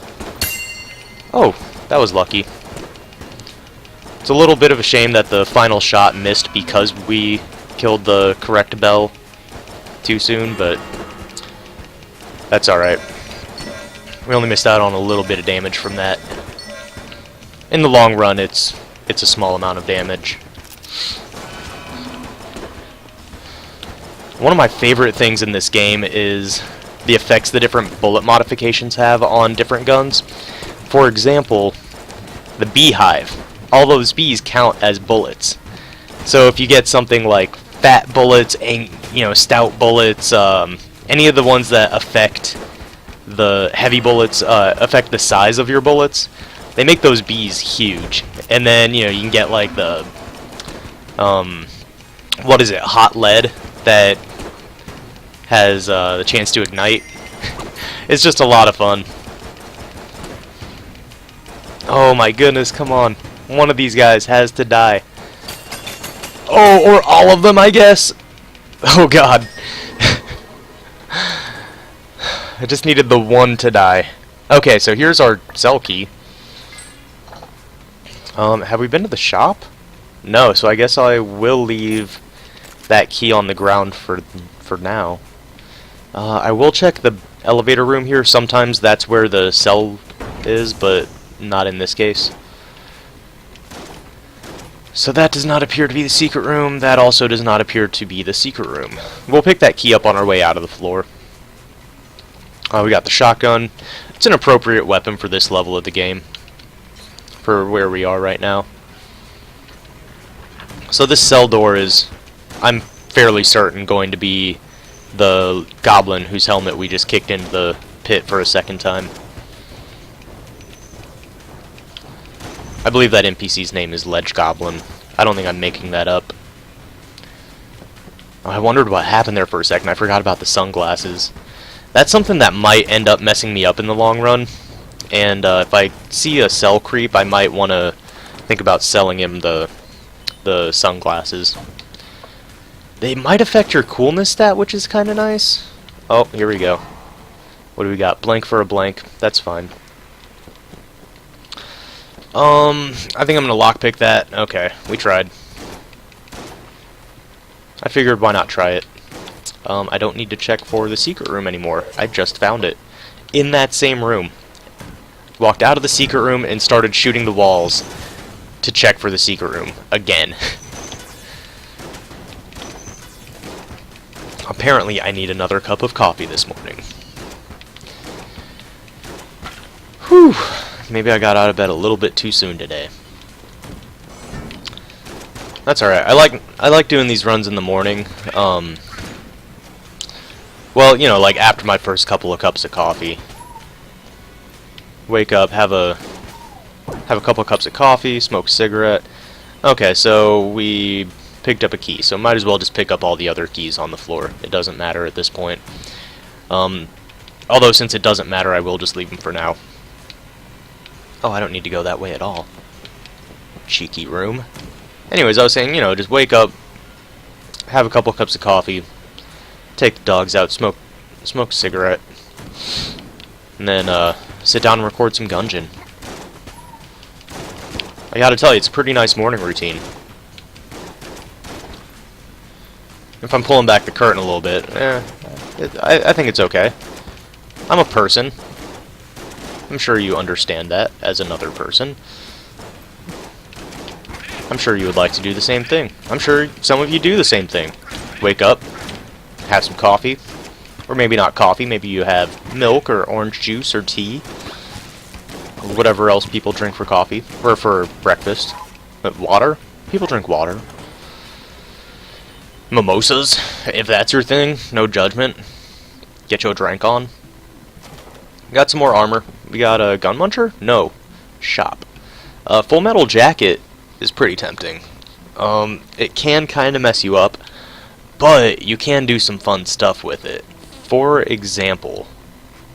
Speaker 1: Oh, that was lucky. It's a little bit of a shame that the final shot missed because we killed the correct bell too soon, but that's alright. We only missed out on a little bit of damage from that. In the long run, it's a small amount of damage. One of my favorite things in this game is the effects the different bullet modifications have on different guns. For example, the Beehive. All those bees count as bullets. So if you get something like fat bullets, and stout bullets, any of the ones that affect the heavy bullets, affect the size of your bullets, they make those bees huge. And then you can get like the what is it, hot lead that has the chance to ignite. It's just a lot of fun. Oh my goodness, come on. One of these guys has to die. Oh, or all of them, I guess. Oh god. I just needed the one to die. Okay, so here's our cell key. Have we been to the shop? No, so I guess I will leave that key on the ground for now. I will check the elevator room here. Sometimes that's where the cell is, but not in this case. So that does not appear to be the secret room. That also does not appear to be the secret room. We'll pick that key up on our way out of the floor. We got the shotgun. It's an appropriate weapon for this level of the game, for where we are right now. So this cell door is, I'm fairly certain, going to be the goblin whose helmet we just kicked into the pit for a second time. I believe that NPC's name is Ledge Goblin. I don't think I'm making that up. Oh, I wondered what happened there for a second. I forgot about the sunglasses. That's something that might end up messing me up in the long run. And if I see a cell creep, I might want to think about selling him the sunglasses. They might affect your coolness stat, which is kind of nice. Oh, here we go. What do we got? Blank for a blank. That's fine. I think I'm gonna lockpick that. Okay, we tried. I figured why not try it. I don't need to check for the secret room anymore. I just found it. In that same room. Walked out of the secret room and started shooting the walls to check for the secret room. Again. Apparently, I need another cup of coffee this morning. Whew. Maybe I got out of bed a little bit too soon today. That's alright. I like doing these runs in the morning. Well, you know, like after my first couple of cups of coffee. Wake up, have a couple of cups of coffee, smoke a cigarette. Okay, so we picked up a key, so might as well just pick up all the other keys on the floor. It doesn't matter at this point. Although since it doesn't matter, I will just leave them for now. Oh, I don't need to go that way at all. Cheeky room. Anyways, I was saying, you know, just wake up, have a couple cups of coffee, take the dogs out, smoke a cigarette, and then sit down and record some Gungeon. I gotta tell you, it's a pretty nice morning routine. If I'm pulling back the curtain a little bit, I think it's okay. I'm a person. I'm sure you understand that as another person. I'm sure you would like to do the same thing. I'm sure some of you do the same thing. Wake up, have some coffee, or maybe not coffee, maybe you have milk or orange juice or tea, or whatever else people drink for coffee, or for breakfast. But water? People drink water. Mimosas, if that's your thing, no judgment. Get your drink on. Got some more armor. We got a gun muncher? No. Shop. Full metal jacket is pretty tempting. It can kind of mess you up, but you can do some fun stuff with it. For example,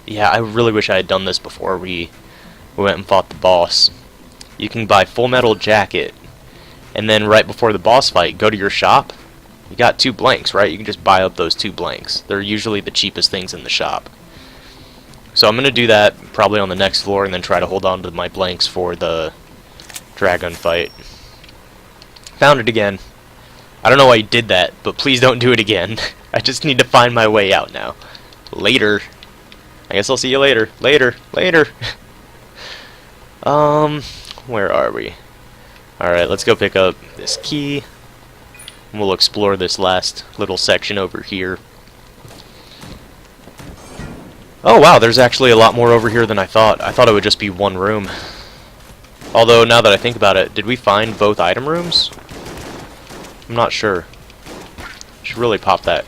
Speaker 1: yeah, I really wish I had done this before we went and fought the boss. You can buy full metal jacket, and then right before the boss fight, go to your shop. You got 2 blanks, right? You can just buy up those 2 blanks. They're usually the cheapest things in the shop. So I'm going to do that probably on the next floor and then try to hold on to my blanks for the dragon fight. Found it again. I don't know why you did that, but please don't do it again. I just need to find my way out now. Later. I guess I'll see you later. Later. Where are we? Alright, let's go pick up this key. And we'll explore this last little section over here. Oh wow, there's actually a lot more over here than I thought. I thought it would just be one room. Although, now that I think about it, did we find both item rooms? I'm not sure. Should really pop that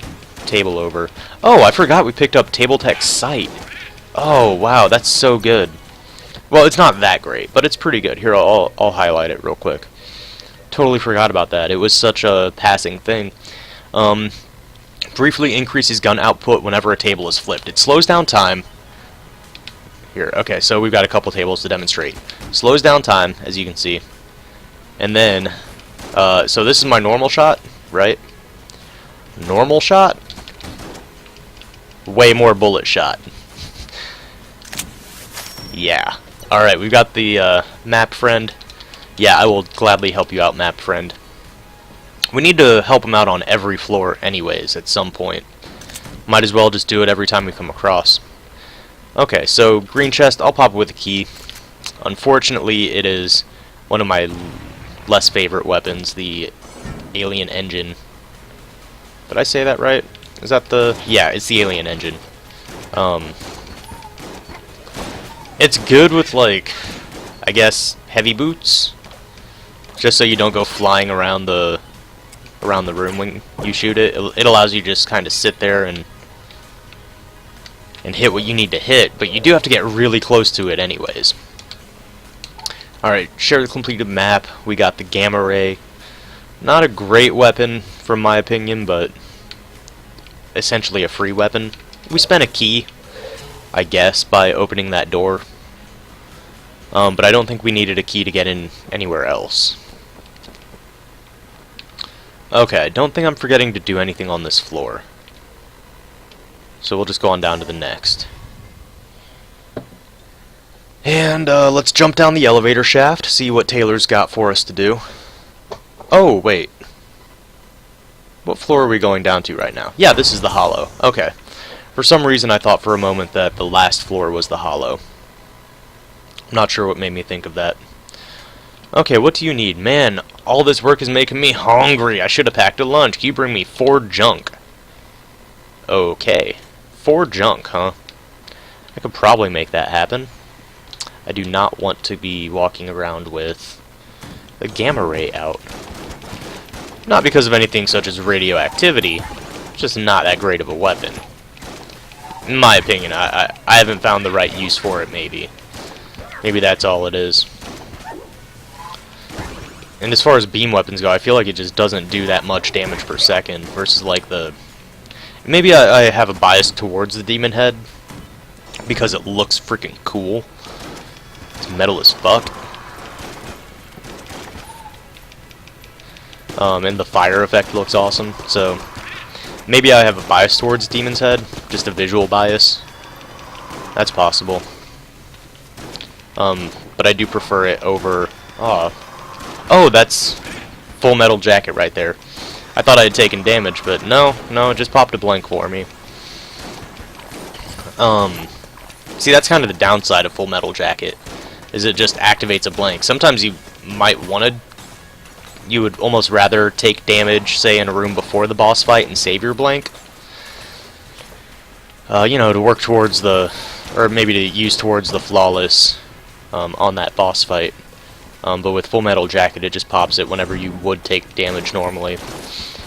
Speaker 1: table over. Oh, I forgot we picked up Table Tech's Sight. Oh, wow, that's so good. Well, it's not that great, but it's pretty good. Here, I'll highlight it real quick. Totally forgot about that. It was such a passing thing. Briefly increases gun output whenever a table is flipped. It slows down time. Here, okay, so we've got a couple tables to demonstrate. Slows down time, as you can see. And then, so this is my normal shot, right? Normal shot? Way more bullet shot. Yeah. Alright, we've got the map friend. Yeah, I will gladly help you out, map friend. We need to help him out on every floor anyways, at some point. Might as well just do it every time we come across. Okay, so green chest, I'll pop it with a key. Unfortunately, it is one of my less favorite weapons, the alien engine. Did I say that right? Is that the... Yeah, it's the alien engine. It's good with, like, I guess, heavy boots. Just so you don't go flying around the room when you shoot it. It allows you to just kind of sit there and hit what you need to hit, but you do have to get really close to it anyways. Alright, share the completed map. We got the gamma ray. Not a great weapon, from my opinion, but essentially a free weapon. We spent a key, I guess, by opening that door. But I don't think we needed a key to get in anywhere else. Okay, I don't think I'm forgetting to do anything on this floor. So we'll just go on down to the next. And let's jump down the elevator shaft, see what Taylor's got for us to do. Oh, wait. What floor are we going down to right now? Yeah, this is the hollow. Okay. For some reason I thought for a moment that the last floor was the hollow. I'm not sure what made me think of that. Okay, what do you need? Man, all this work is making me hungry. I should have packed a lunch. Can you bring me 4 junk? Okay. 4 junk, huh? I could probably make that happen. I do not want to be walking around with the gamma ray out. Not because of anything such as radioactivity. It's just not that great of a weapon. In my opinion, I haven't found the right use for it, maybe. Maybe that's all it is. And as far as beam weapons go, I feel like it just doesn't do that much damage per second versus like the... Maybe I have a bias towards the demon head because it looks freaking cool. It's metal as fuck. And the fire effect looks awesome, so maybe I have a bias towards Demon's Head, just a visual bias. That's possible. But I do prefer it over... Oh, that's Full Metal Jacket right there. I thought I had taken damage, but no, it just popped a blank for me. See, that's kind of the downside of Full Metal Jacket, is it just activates a blank. Sometimes you might you would almost rather take damage, say, in a room before the boss fight and save your blank. You know, to work towards the... or maybe to use towards the flawless on that boss fight. But with Full Metal Jacket, it just pops it whenever you would take damage normally.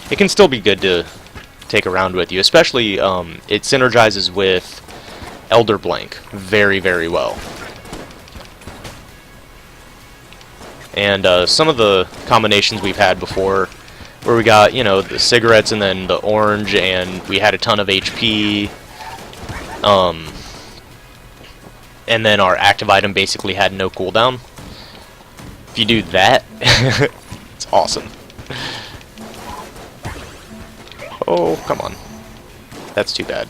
Speaker 1: It can still be good to take around with you, especially it synergizes with Elder Blank very, very well. And some of the combinations we've had before, where we got, you know, the cigarettes and then the orange, and we had a ton of HP, and then our active item basically had no cooldown. If you do that, it's awesome. Oh, come on. That's too bad.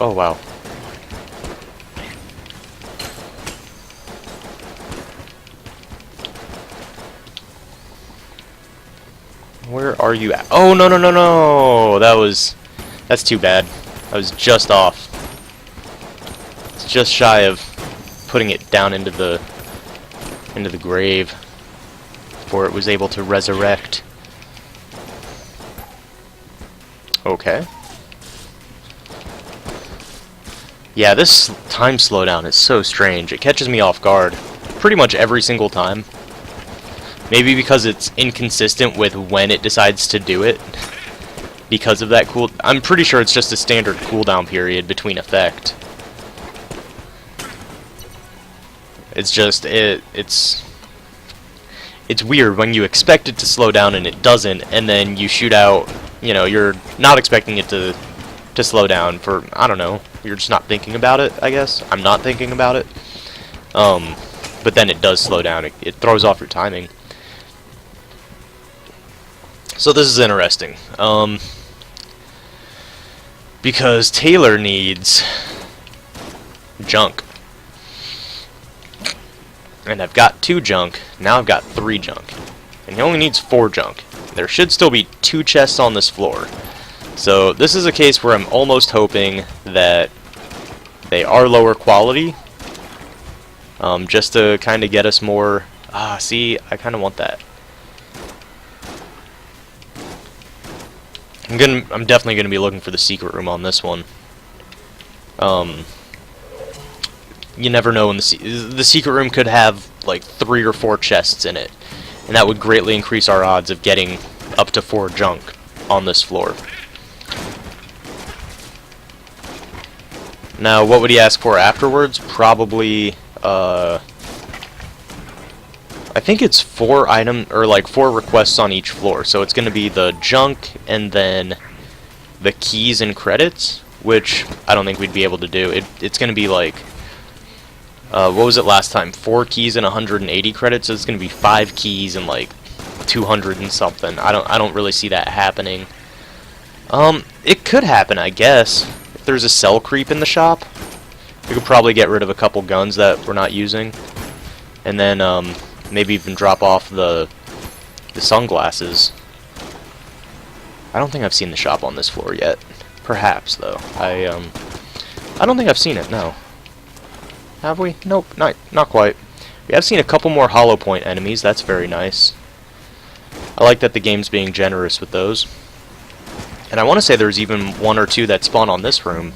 Speaker 1: Oh, wow. Where are you at? Oh, no, no, no, no! That's too bad. I was just off. It's just shy of putting it down into the grave before it was able to resurrect. Okay. Yeah, this time slowdown is so strange. It catches me off guard pretty much every single time. Maybe because it's inconsistent with when it decides to do it. Because of that I'm pretty sure it's just a standard cooldown period between effect. It's just it's it's weird when you expect it to slow down and it doesn't, and then you shoot out, you know, you're not expecting it to slow down for, I don't know, you're just not thinking about it, I guess. I'm not thinking about it. But then it does slow down. It throws off your timing. So this is interesting. Because Taylor needs junk. And I've got 2 junk, now I've got 3 junk. And he only needs 4 junk. There should still be 2 chests on this floor. So this is a case where I'm almost hoping that they are lower quality. Just to kind of get us more... see, I kind of want that. I'm definitely gonna be looking for the secret room on this one. You never know when the secret room could have like 3 or 4 chests in it, and that would greatly increase our odds of getting up to 4 junk on this floor. Now, what would he ask for afterwards? Probably, I think it's 4 requests on each floor. So it's going to be the junk and then the keys and credits, which I don't think we'd be able to do. It's going to be like, what was it last time? 4 keys and 180 credits. So it's going to be 5 keys and like 200 and something. I don't really see that happening. It could happen, I guess. If there's a cell creep in the shop, we could probably get rid of a couple guns that we're not using, and then maybe even drop off the sunglasses. I don't think I've seen the shop on this floor yet. Perhaps though. I don't think I've seen it. No. Have we? Nope. Not quite. We have seen a couple more hollow point enemies. That's very nice. I like that the game's being generous with those. And I want to say there's even 1 or 2 that spawn on this room.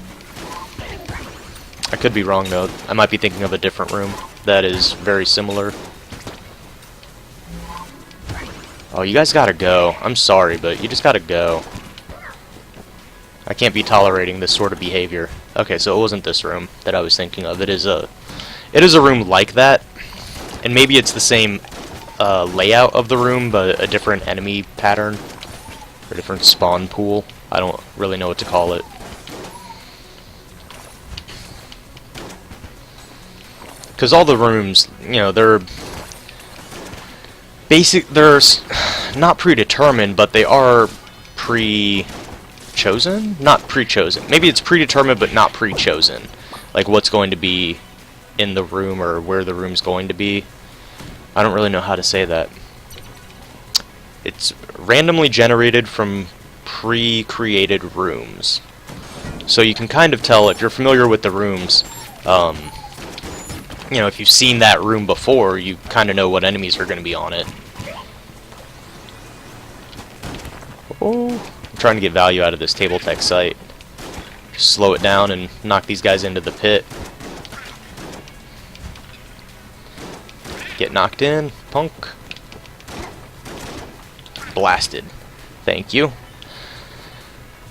Speaker 1: I could be wrong though. I might be thinking of a different room that is very similar. Oh, you guys gotta go. I'm sorry, but you just gotta go. I can't be tolerating this sort of behavior. Okay, so it wasn't this room that I was thinking of. It is a room like that, and maybe it's the same layout of the room, but a different enemy pattern. Or a different spawn pool. I don't really know what to call it. Because all the rooms, you know, they're not predetermined, but they are pre-chosen? Not pre-chosen. Maybe it's predetermined, but not pre-chosen. Like what's going to be in the room or where the room's going to be. I don't really know how to say that. It's randomly generated from pre-created rooms. So you can kind of tell if you're familiar with the rooms, you know, if you've seen that room before, you kind of know what enemies are going to be on it. Oh, I'm trying to get value out of this table tech site. Just slow it down and knock these guys into the pit. Get knocked in, punk. Blasted. Thank you.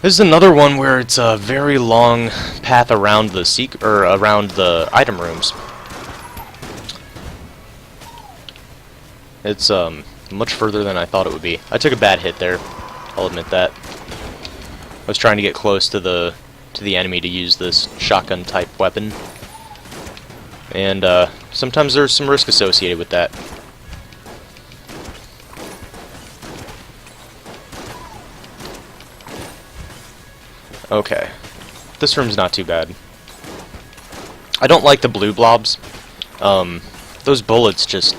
Speaker 1: This is another one where it's a very long path around the around the item rooms. It's much further than I thought it would be. I took a bad hit there. I'll admit that. I was trying to get close to the enemy to use this shotgun type weapon, and sometimes there's some risk associated with that. Okay, this room's not too bad. I don't like the blue blobs. Those bullets just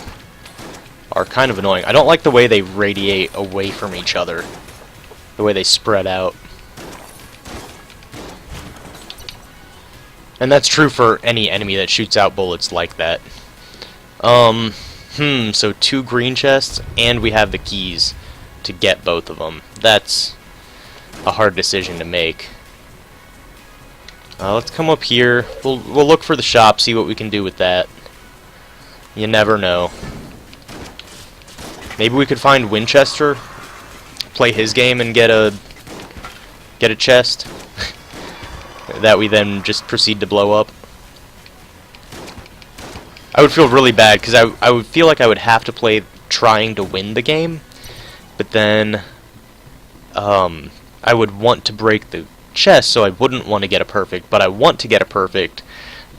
Speaker 1: are kind of annoying. I don't like the way they radiate away from each other. The way they spread out. And that's true for any enemy that shoots out bullets like that. So 2 green chests, and we have the keys to get both of them. That's a hard decision to make. Let's come up here. We'll look for the shop, see what we can do with that. You never know. Maybe we could find Winchester, play his game, and get a chest that we then just proceed to blow up. I would feel really bad because I would feel like I would have to play trying to win the game, but then I would want to break the chest, so I wouldn't want to get a perfect, but I want to get a perfect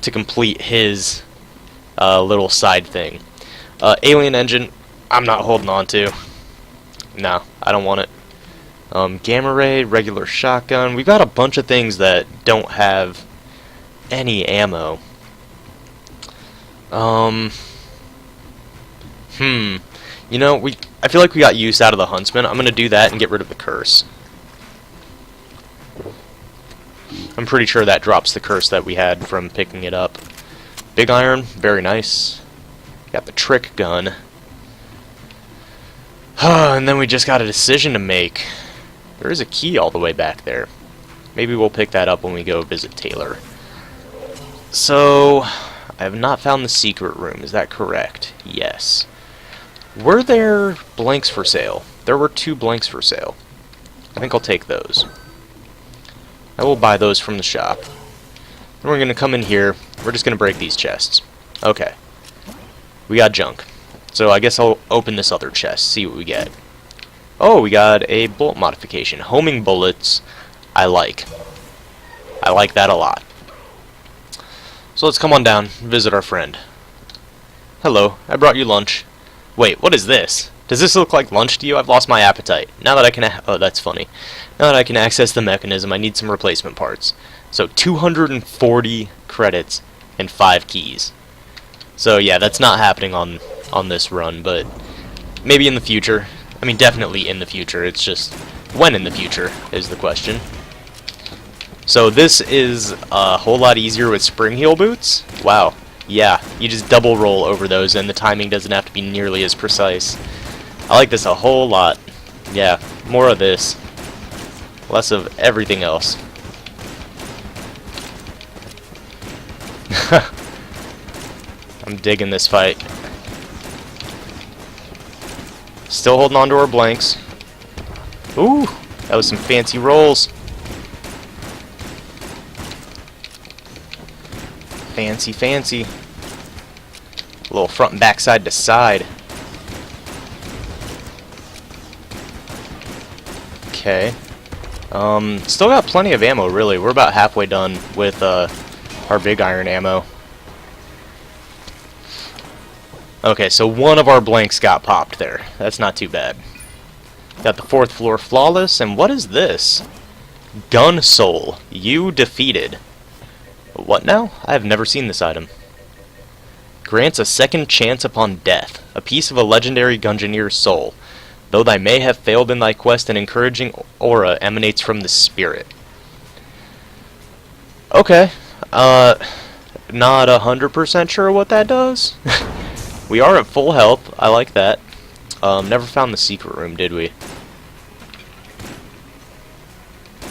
Speaker 1: to complete his little side thing. Alien engine, I'm not holding on to. No, I don't want it. Gamma ray, regular shotgun. We've got a bunch of things that don't have any ammo. You know, I feel like we got use out of the huntsman. I'm gonna do that and get rid of the curse. I'm pretty sure that drops the curse that we had from picking it up. Big iron, very nice. Got the trick gun. And then we just got a decision to make. There is a key all the way back there. Maybe we'll pick that up when we go visit Taylor. So, I have not found the secret room. Is that correct? Yes. Were there blanks for sale? There were 2 blanks for sale. I think I'll take those. I will buy those from the shop. Then we're going to come in here. We're just going to break these chests. Okay. We got junk. So I guess I'll open this other chest, see what we get. Oh, we got a bullet modification. Homing bullets, I like. I like that a lot. So let's come on down, visit our friend. Hello, I brought you lunch. Wait, what is this? Does this look like lunch to you? I've lost my appetite. Now that I can oh, that's funny. Now that I can access the mechanism, I need some replacement parts. So 240 credits and 5 keys. So yeah, that's not happening on this run, but maybe in the future. I mean, definitely in the future. It's just when in the future is the question. So this is a whole lot easier with spring heel boots. Wow. Yeah, you just double roll over those and the timing doesn't have to be nearly as precise. I like this a whole lot. Yeah, more of this. Less of everything else. I'm digging this fight. Still holding on to our blanks. Ooh, that was some fancy rolls. Fancy, fancy. A little front and back, side to side. Okay. Still got plenty of ammo, really. We're about halfway done with our big iron ammo. Okay, so one of our blanks got popped there. That's not too bad. Got the 4th floor flawless, and what is this? Gun soul. You defeated. What now? I have never seen this item. Grants a second chance upon death. A piece of a legendary Gungeoneer's soul. Though thy may have failed in thy quest, an encouraging aura emanates from the spirit. Okay. Not 100% sure what that does. We are at full health. I like that. Never found the secret room, did we?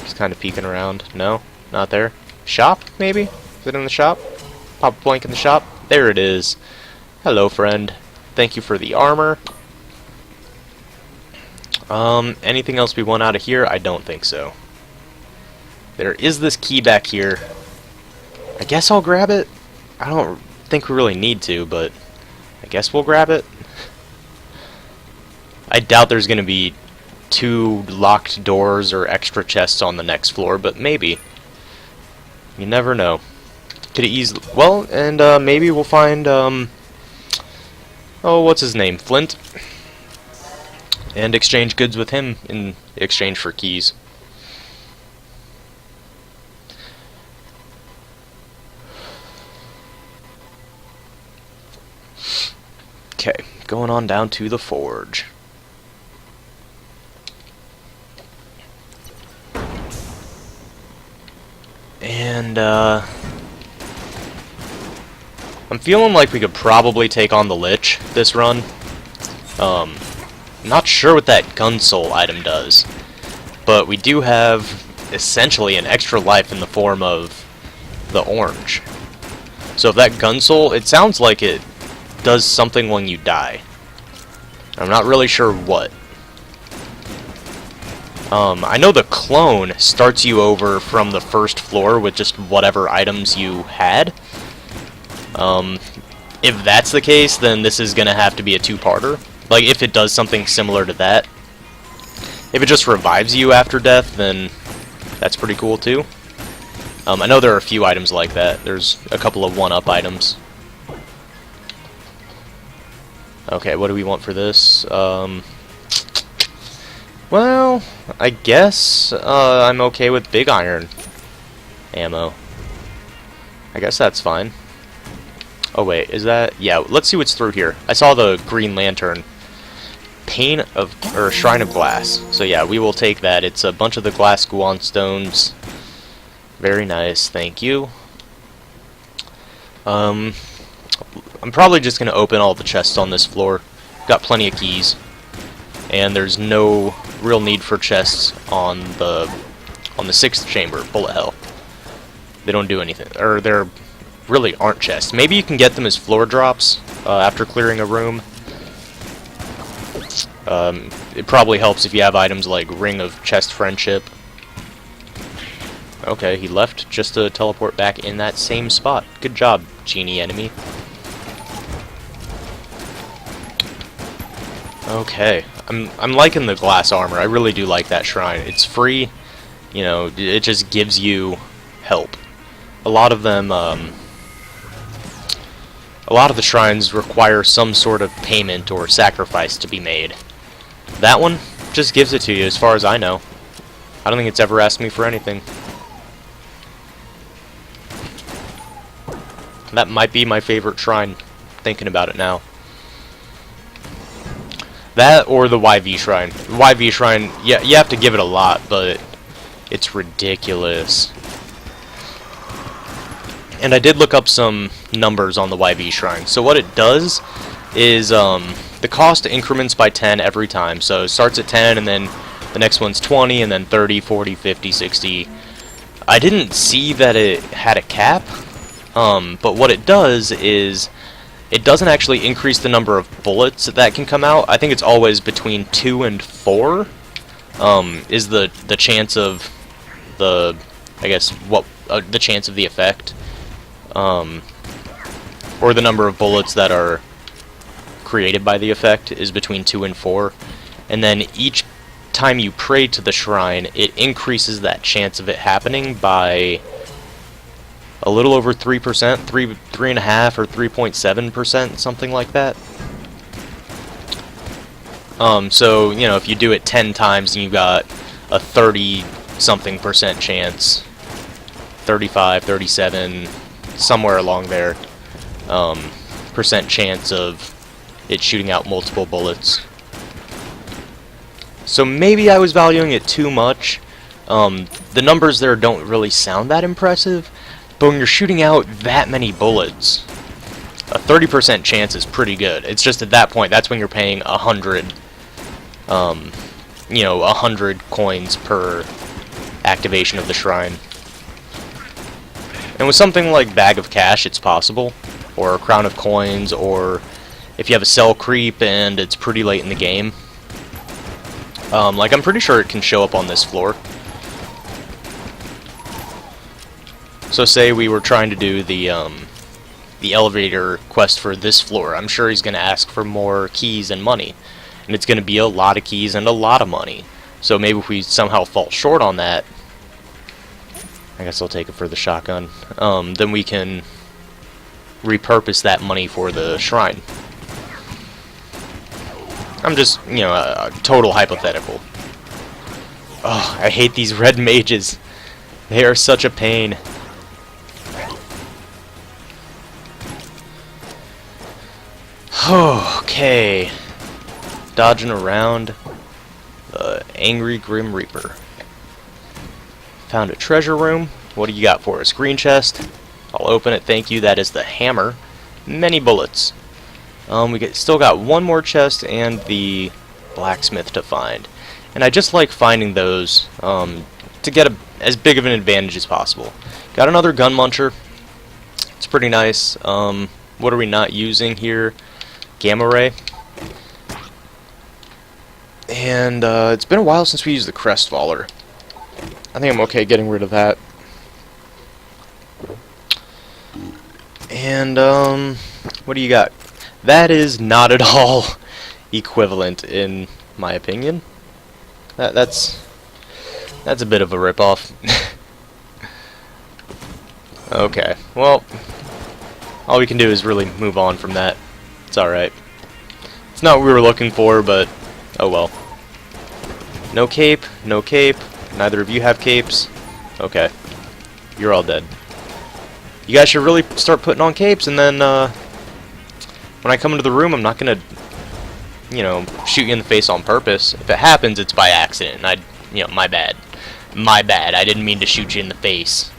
Speaker 1: Just kind of peeking around. No? Not there? Shop, maybe? Is it in the shop? Pop a blank in the shop? There it is. Hello, friend. Thank you for the armor. Anything else we want out of here? I don't think so. There is this key back here. I guess I'll grab it. I don't think we really need to, but I guess we'll grab it. I doubt there's going to be 2 locked doors or extra chests on the next floor, but maybe. You never know. Could it easily... Well, and maybe we'll find, oh, what's his name? Flint. And exchange goods with him in exchange for keys. Okay, going on down to the forge. And, I'm feeling like we could probably take on the Lich this run. Not sure what that gun soul item does, but we do have essentially an extra life in the form of the orange. So if that gun soul, it sounds like it does something when you die. I'm not really sure what. I know the clone starts you over from the 1st floor with just whatever items you had. If that's the case, then this is gonna have to be a 2-parter. Like, if it does something similar to that. If it just revives you after death, then that's pretty cool too. I know there are a few items like that. There's a couple of 1-up items. Okay, what do we want for this? Well, I guess I'm okay with big iron ammo. I guess that's fine. Oh wait, is that... Yeah, let's see what's through here. I saw the green lantern. Pane of... or Shrine of Glass. So yeah, we will take that. It's a bunch of the glass Guan stones. Very nice, thank you. I'm probably just going to open all the chests on this floor. Got plenty of keys. And there's no real need for chests on the 6th chamber, Bullet Hell. They don't do anything. Or there really aren't chests. Maybe you can get them as floor drops after clearing a room. It probably helps if you have items like Ring of Chest Friendship. Okay, he left just to teleport back in that same spot. Good job, genie enemy. Okay, I'm liking the glass armor. I really do like that shrine. It's free, you know. It just gives you help. A lot of them, a lot of the shrines require some sort of payment or sacrifice to be made. That one just gives it to you, as far as I know. I don't think it's ever asked me for anything. That might be my favorite shrine, thinking about it now. That or the YV shrine. The YV shrine, yeah, you have to give it a lot, but it's ridiculous. And I did look up some numbers on the YV shrine. So what it does is the cost increments by 10 every time. So it starts at 10, and then the next one's 20, and then 30, 40, 50, 60. I didn't see that it had a cap. But what it does is it doesn't actually increase the number of bullets that can come out. I think it's always between 2 and 4 is the chance of the, I guess, what the chance of the effect, or the number of bullets that are created by the effect is between 2 and 4, and then each time you pray to the shrine, it increases that chance of it happening by a little over 3%, 3.5% or 3.7%, something like that. So, you know, if you do it 10 times and you got a 30-something% chance, 35, 37, somewhere along there, percent chance of it shooting out multiple bullets. So maybe I was valuing it too much. The numbers there don't really sound that impressive. But when you're shooting out that many bullets, a 30% chance is pretty good. It's just at that point, that's when you're paying 100, you know, 100 coins per activation of the shrine. And with something like Bag of Cash, it's possible, or Crown of Coins, or if you have a cell creep and it's pretty late in the game. Like, I'm pretty sure it can show up on this floor. So say we were trying to do the elevator quest for this floor. I'm sure he's going to ask for more keys and money. And it's going to be a lot of keys and a lot of money. So maybe if we somehow fall short on that, I guess I'll take it for the shotgun, then we can repurpose that money for the shrine. I'm just, you know, a total hypothetical. Oh, I hate these red mages. They are such a pain. Okay, dodging around the angry Grim Reaper. Found a treasure room. What do you got for us? Green chest. I'll open it, thank you. That is the hammer. Many bullets. Still got one more chest and the blacksmith to find. And I just like finding those to get as big of an advantage as possible. Got another gun muncher. It's pretty nice. What are we not using here? Gamma ray. And it's been a while since we used the Crestfaller. I think I'm okay getting rid of that. And what do you got? That is not at all equivalent, in my opinion. That's a bit of a ripoff. Okay, well, all we can do is really move on from that. It's alright. It's not what we were looking for, but oh well. No cape, no cape. Neither of you have capes. Okay. You're all dead. You guys should really start putting on capes, and then when I come into the room, I'm not gonna, you know, shoot you in the face on purpose. If it happens, it's by accident. My bad. My bad. I didn't mean to shoot you in the face.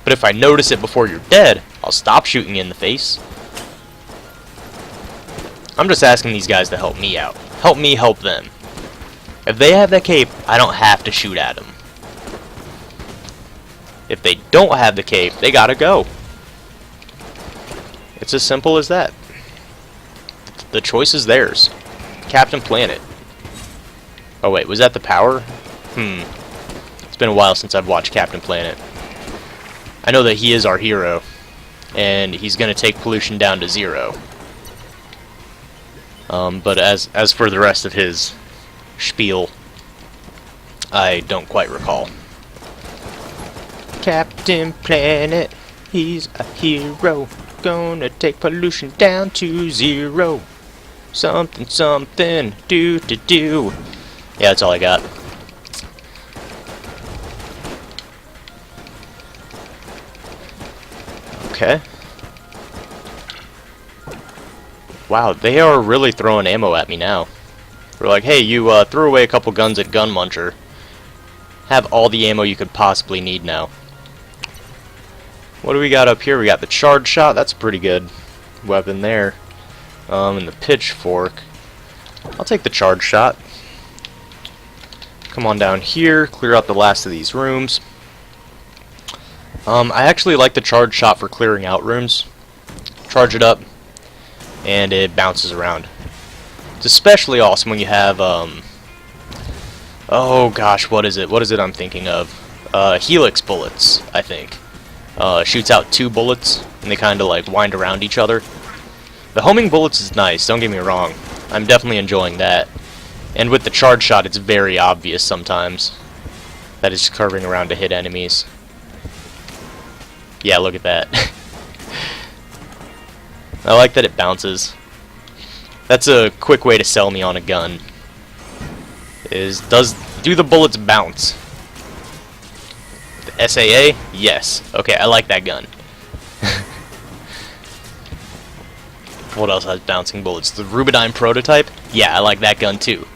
Speaker 1: But if I notice it before you're dead, I'll stop shooting you in the face. I'm just asking these guys to help me out. Help me help them. If they have that cape, I don't have to shoot at them. If they don't have the cape, they gotta go. It's as simple as that. The choice is theirs. Captain Planet. Oh wait, was that the power? It's been a while since I've watched Captain Planet. I know that he is our hero, and he's gonna take pollution down to 0. But as for the rest of his spiel, I don't quite recall. Captain Planet, he's a hero, gonna take pollution down to 0. Something, something, do. Yeah, that's all I got. Okay. Wow, they are really throwing ammo at me now. They're like, hey, you threw away a couple guns at Gun Muncher. Have all the ammo you could possibly need now. What do we got up here? We got the charge shot. That's a pretty good weapon there. And the pitchfork. I'll take the charge shot. Come on down here. Clear out the last of these rooms. I actually like the charge shot for clearing out rooms. Charge it up, and it bounces around. It's especially awesome when you have, oh gosh, what is it? What is it I'm thinking of? Helix bullets, I think. Shoots out 2 bullets, and they kind of like wind around each other. The homing bullets is nice, don't get me wrong. I'm definitely enjoying that. And with the charge shot, it's very obvious sometimes that it's curving around to hit enemies. Yeah, look at that. I like that it bounces. That's a quick way to sell me on a gun. Do the bullets bounce? The SAA? Yes. Okay, I like that gun. What else has bouncing bullets? The Rubidyne prototype? Yeah, I like that gun too.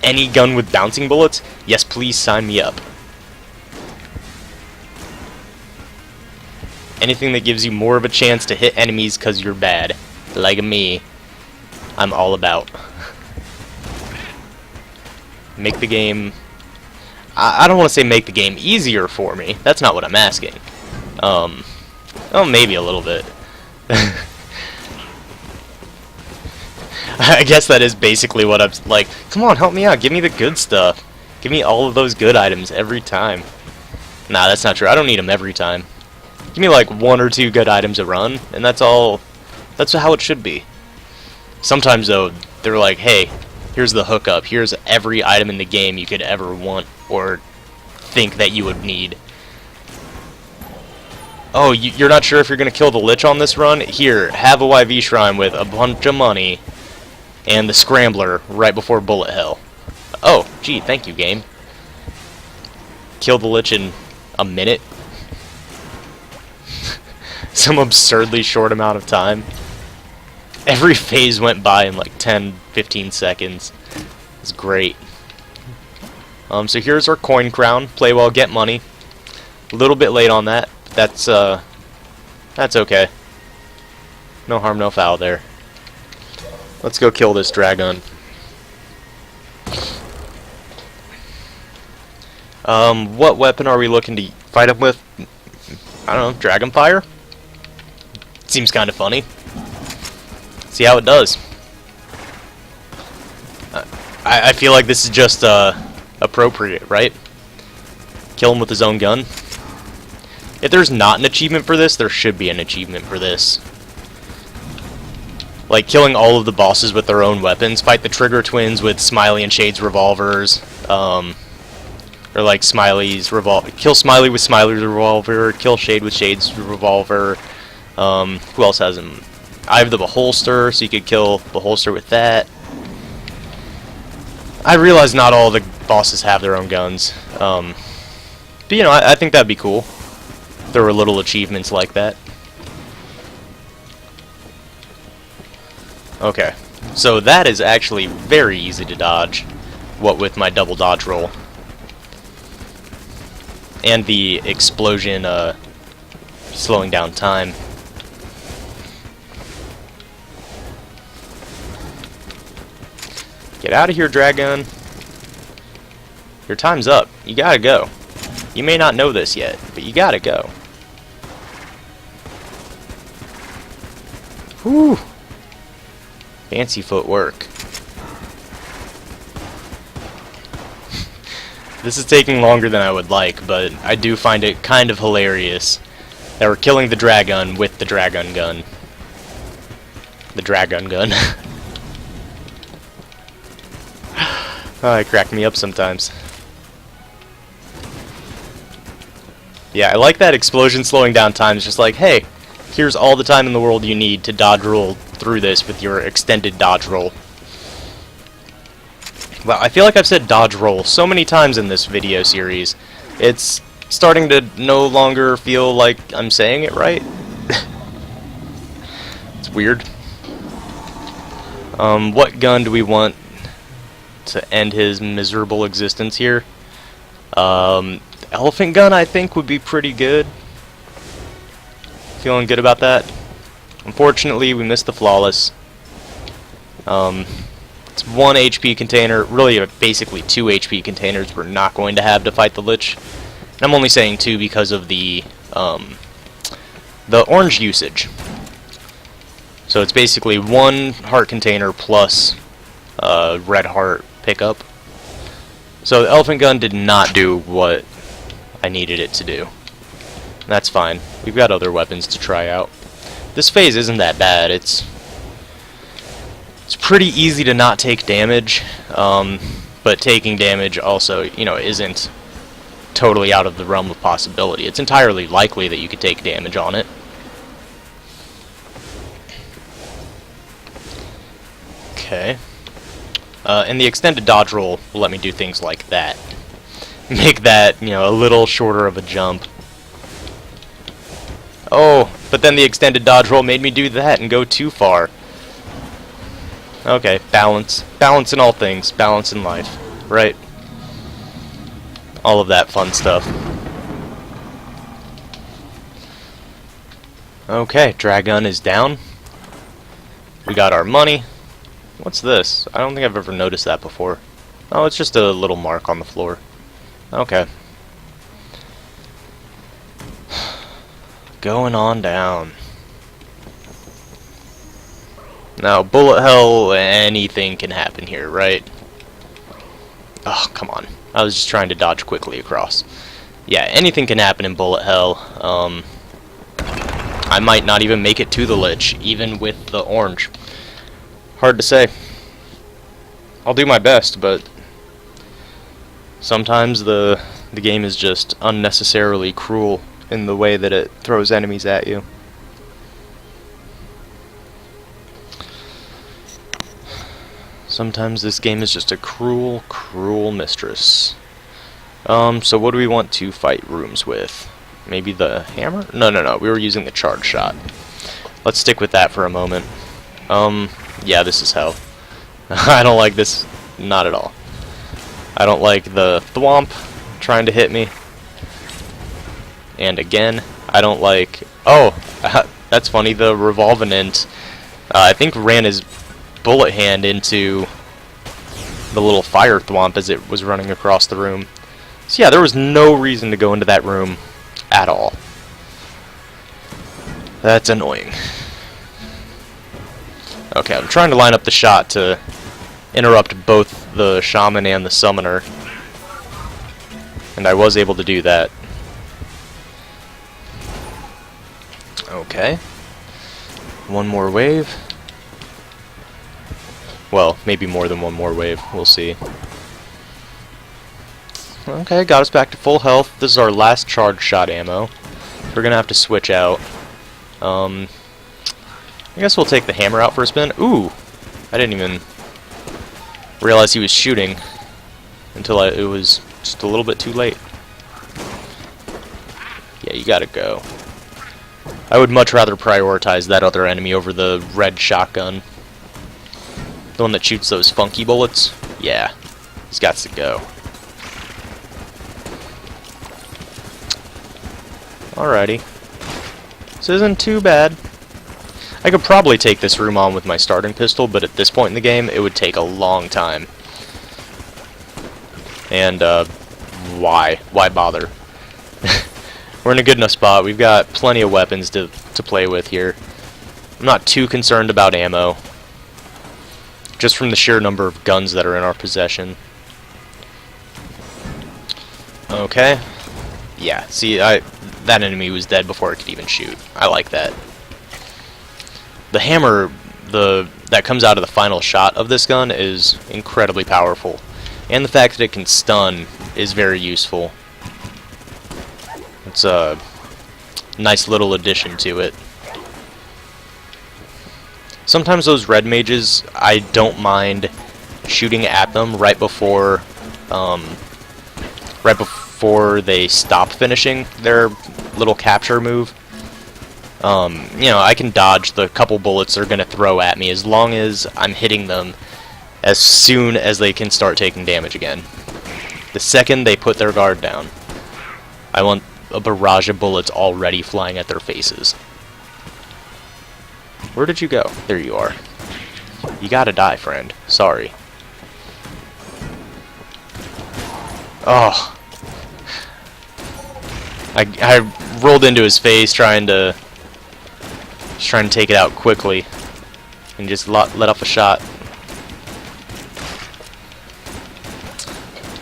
Speaker 1: Any gun with bouncing bullets? Yes, please sign me up. Anything that gives you more of a chance to hit enemies because you're bad, like me, I'm all about. Make the game... I don't want to say make the game easier for me. That's not what I'm asking. Oh, maybe a little bit. I guess that is basically what I'm like. Come on, help me out. Give me the good stuff. Give me all of those good items every time. Nah, that's not true. I don't need them every time. Give me like 1 or 2 good items a run, and that's all. That's how it should be. Sometimes though, they're like, hey, here's the hookup. Here's every item in the game you could ever want or think that you would need. Oh, you're not sure if you're going to kill the Lich on this run? Here, have a YV Shrine with a bunch of money and the Scrambler right before Bullet Hell. Oh, gee, thank you, game. Kill the Lich in a minute? Some absurdly short amount of time. Every phase went by in like 10-15 seconds. It's great. So here's our coin crown. Play well, get money. A little bit late on that. That's okay. No harm, no foul there. Let's go kill this dragon. What weapon are we looking to fight him with? I don't know, Dragonfire? Seems kind of funny. See how it does. I feel like this is just appropriate, right? Kill him with his own gun. If there's not an achievement for this, there should be an achievement for this. like killing all of the bosses with their own weapons. Fight the Trigger Twins with Smiley and Shade's revolvers, or like kill Smiley with Smiley's revolver, kill Shade with Shade's revolver. Who else has him? I have the Beholster, so you could kill Beholster with that. I realize not all the bosses have their own guns, but you know, I think that'd be cool. There were little achievements like that. Okay, so that is actually very easy to dodge, what with my double dodge roll. And the explosion slowing down time. Get out of here, Dragon. Your time's up. You gotta go. You may not know this yet, but you gotta go. Whew. Fancy footwork. This is taking longer than I would like, but I do find it kind of hilarious that we're killing the Dragon with the Dragon gun. The Dragon gun. Oh, it cracked me up sometimes. Yeah, I like that explosion slowing down time. It's just like, hey, here's all the time in the world you need to dodge roll through this with your extended dodge roll. Well, I feel like I've said dodge roll so many times in this video series, it's starting to no longer feel like I'm saying it right. It's weird. What gun do we want to end his miserable existence here? Elephant gun, I think, would be pretty good. Feeling good about that. Unfortunately, we missed the flawless. It's 1 HP container, really basically 2 HP containers we're not going to have to fight the Lich. And I'm only saying 2 because of the orange usage. So it's basically 1 heart container plus red heart pickup. So the elephant gun did not do what I needed it to do. That's fine. We've got other weapons to try out. This phase isn't that bad. It's pretty easy to not take damage, but taking damage also, you know, isn't totally out of the realm of possibility. It's entirely likely that you could take damage on it. Okay. And the extended dodge roll will let me do things like that. Make that, you know, a little shorter of a jump. Oh, but then the extended dodge roll made me do that and go too far. Okay, balance. Balance in all things. Balance in life. Right? All of that fun stuff. Okay, Dragon is down. We got our money. What's this? I don't think I've ever noticed that before. Oh, it's just a little mark on the floor. Okay. Going on down. Now, bullet hell, anything can happen here, right? Oh, come on. I was just trying to dodge quickly across. Yeah, anything can happen in bullet hell. I might not even make it to the Lich, even with the orange. Hard to say. I'll do my best, but sometimes the game is just unnecessarily cruel in the way that it throws enemies at you. Sometimes this game is just a cruel, cruel mistress. So what do we want to fight rooms with? Maybe the hammer? No, we were using the charge shot. Let's stick with that for a moment. Yeah, this is hell. I don't like this, not at all. I don't like the thwomp trying to hit me. And again, I don't like... Oh, that's funny, the Revolvenant, I think ran his bullet hand into the little fire thwomp as it was running across the room. So yeah, there was no reason to go into that room at all. That's annoying. Okay, I'm trying to line up the shot to interrupt both the shaman and the summoner. And I was able to do that. Okay. One more wave. Well, maybe more than one more wave. We'll see. Okay, got us back to full health. This is our last charge shot ammo. We're gonna have to switch out. I guess we'll take the hammer out for a spin. Ooh! I didn't even realize he was shooting until it was just a little bit too late. Yeah, you gotta go. I would much rather prioritize that other enemy over the red shotgun. The one that shoots those funky bullets. Yeah, he's got to go. Alrighty. This isn't too bad. I could probably take this room on with my starting pistol, but at this point in the game, it would take a long time. And, why? Why bother? We're in a good enough spot. We've got plenty of weapons to play with here. I'm not too concerned about ammo, just from the sheer number of guns that are in our possession. Okay. Yeah, see, that enemy was dead before it could even shoot. I like that. The hammer that comes out of the final shot of this gun is incredibly powerful. And the fact that it can stun is very useful. It's a nice little addition to it. Sometimes those red mages, I don't mind shooting at them right before they stop finishing their little capture move. You know, I can dodge the couple bullets they're going to throw at me as long as I'm hitting them as soon as they can start taking damage again. The second they put their guard down, I want a barrage of bullets already flying at their faces. Where did you go? There you are. You gotta die, friend. Sorry. Oh. I rolled into his face trying to take it out quickly and just let off a shot.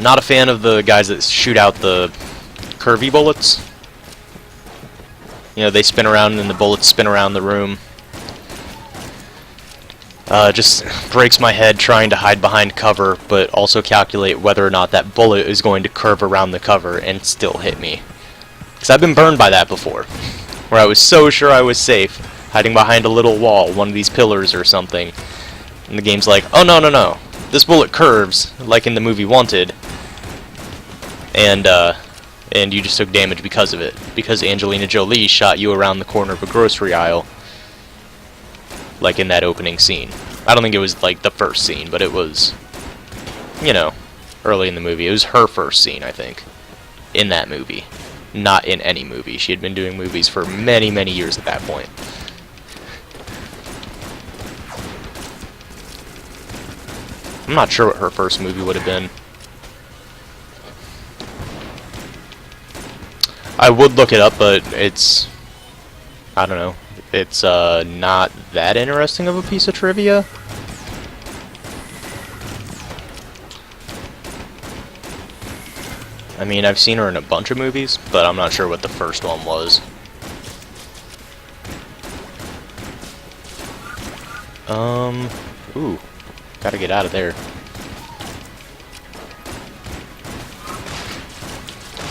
Speaker 1: Not a fan of the guys that shoot out the curvy bullets. You know, they spin around and the bullets spin around the room. Just breaks my head trying to hide behind cover, but also calculate whether or not that bullet is going to curve around the cover and still hit me. Because I've been burned by that before, where I was so sure I was safe, hiding behind a little wall, one of these pillars or something, and the game's like, oh no, no, no, this bullet curves, like in the movie Wanted, and you just took damage because of it, because Angelina Jolie shot you around the corner of a grocery aisle, like in that opening scene. I don't think it was like the first scene, but it was, you know, early in the movie. It was her first scene, I think, in that movie. Not in any movie. She had been doing movies for many, many years at that point. I'm not sure what her first movie would have been. I would look it up, but it's, I don't know, it's not that interesting of a piece of trivia. I mean, I've seen her in a bunch of movies, but I'm not sure what the first one was. Ooh, gotta get out of there.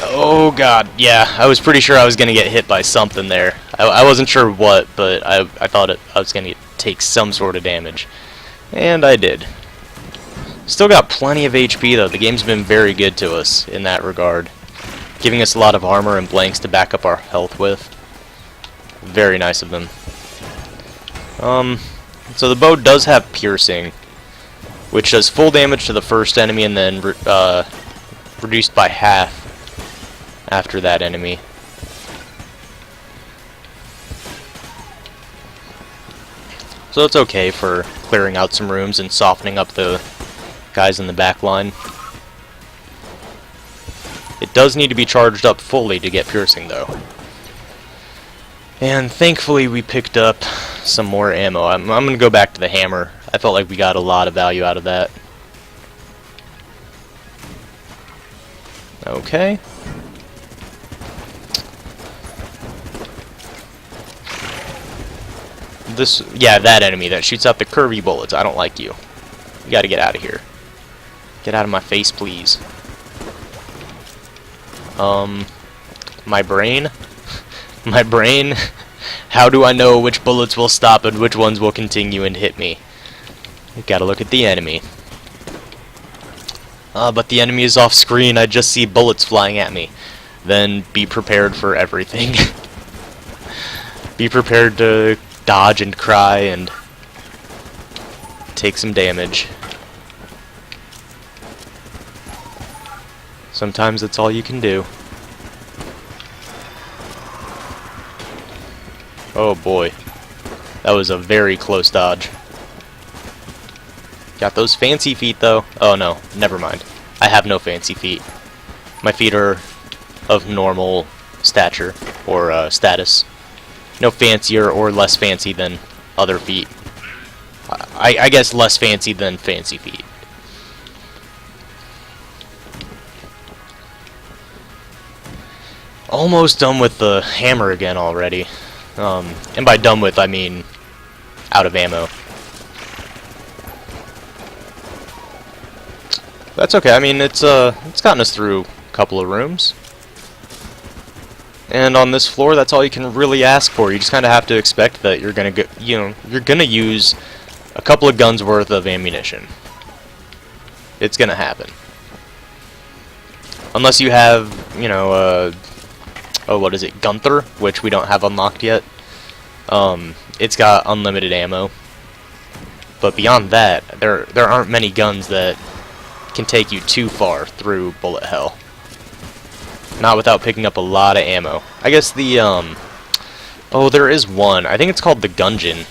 Speaker 1: Oh god, yeah, I was pretty sure I was gonna get hit by something there. I wasn't sure what, but I thought I was gonna take some sort of damage. And I did. Still got plenty of HP though. The game's been very good to us in that regard, giving us a lot of armor and blanks to back up our health with. Very nice of them. So the bow does have piercing, which does full damage to the first enemy and then reduced by half after that enemy. So it's okay for clearing out some rooms and softening up the guys in the back line. It does need to be charged up fully to get piercing though. And thankfully we picked up some more ammo. I'm gonna go back to the hammer. I felt like we got a lot of value out of that. Okay. Yeah, that enemy that shoots out the curvy bullets. I don't like you. You gotta get out of here. Get out of my face, please. My brain? My brain? How do I know which bullets will stop and which ones will continue and hit me? You gotta look at the enemy. But the enemy is off screen. I just see bullets flying at me. Then be prepared for everything. Be prepared to dodge and cry and take some damage. Sometimes that's all you can do. Oh boy. That was a very close dodge. Got those fancy feet though. Oh no, never mind. I have no fancy feet. My feet are of normal stature or status. No fancier or less fancy than other feet. I guess less fancy than fancy feet. Almost done with the hammer again already. And by done with, I mean out of ammo. That's okay. I mean, it's gotten us through a couple of rooms. And on this floor, that's all you can really ask for. You just kind of have to expect that you're gonna go, you're gonna use a couple of guns worth of ammunition. It's gonna happen. Unless you have, oh, what is it, Gunther, which we don't have unlocked yet. It's got unlimited ammo. But beyond that, there aren't many guns that can take you too far through bullet hell. Not without picking up a lot of ammo. I guess the, oh, there is one. I think it's called the Gungeon.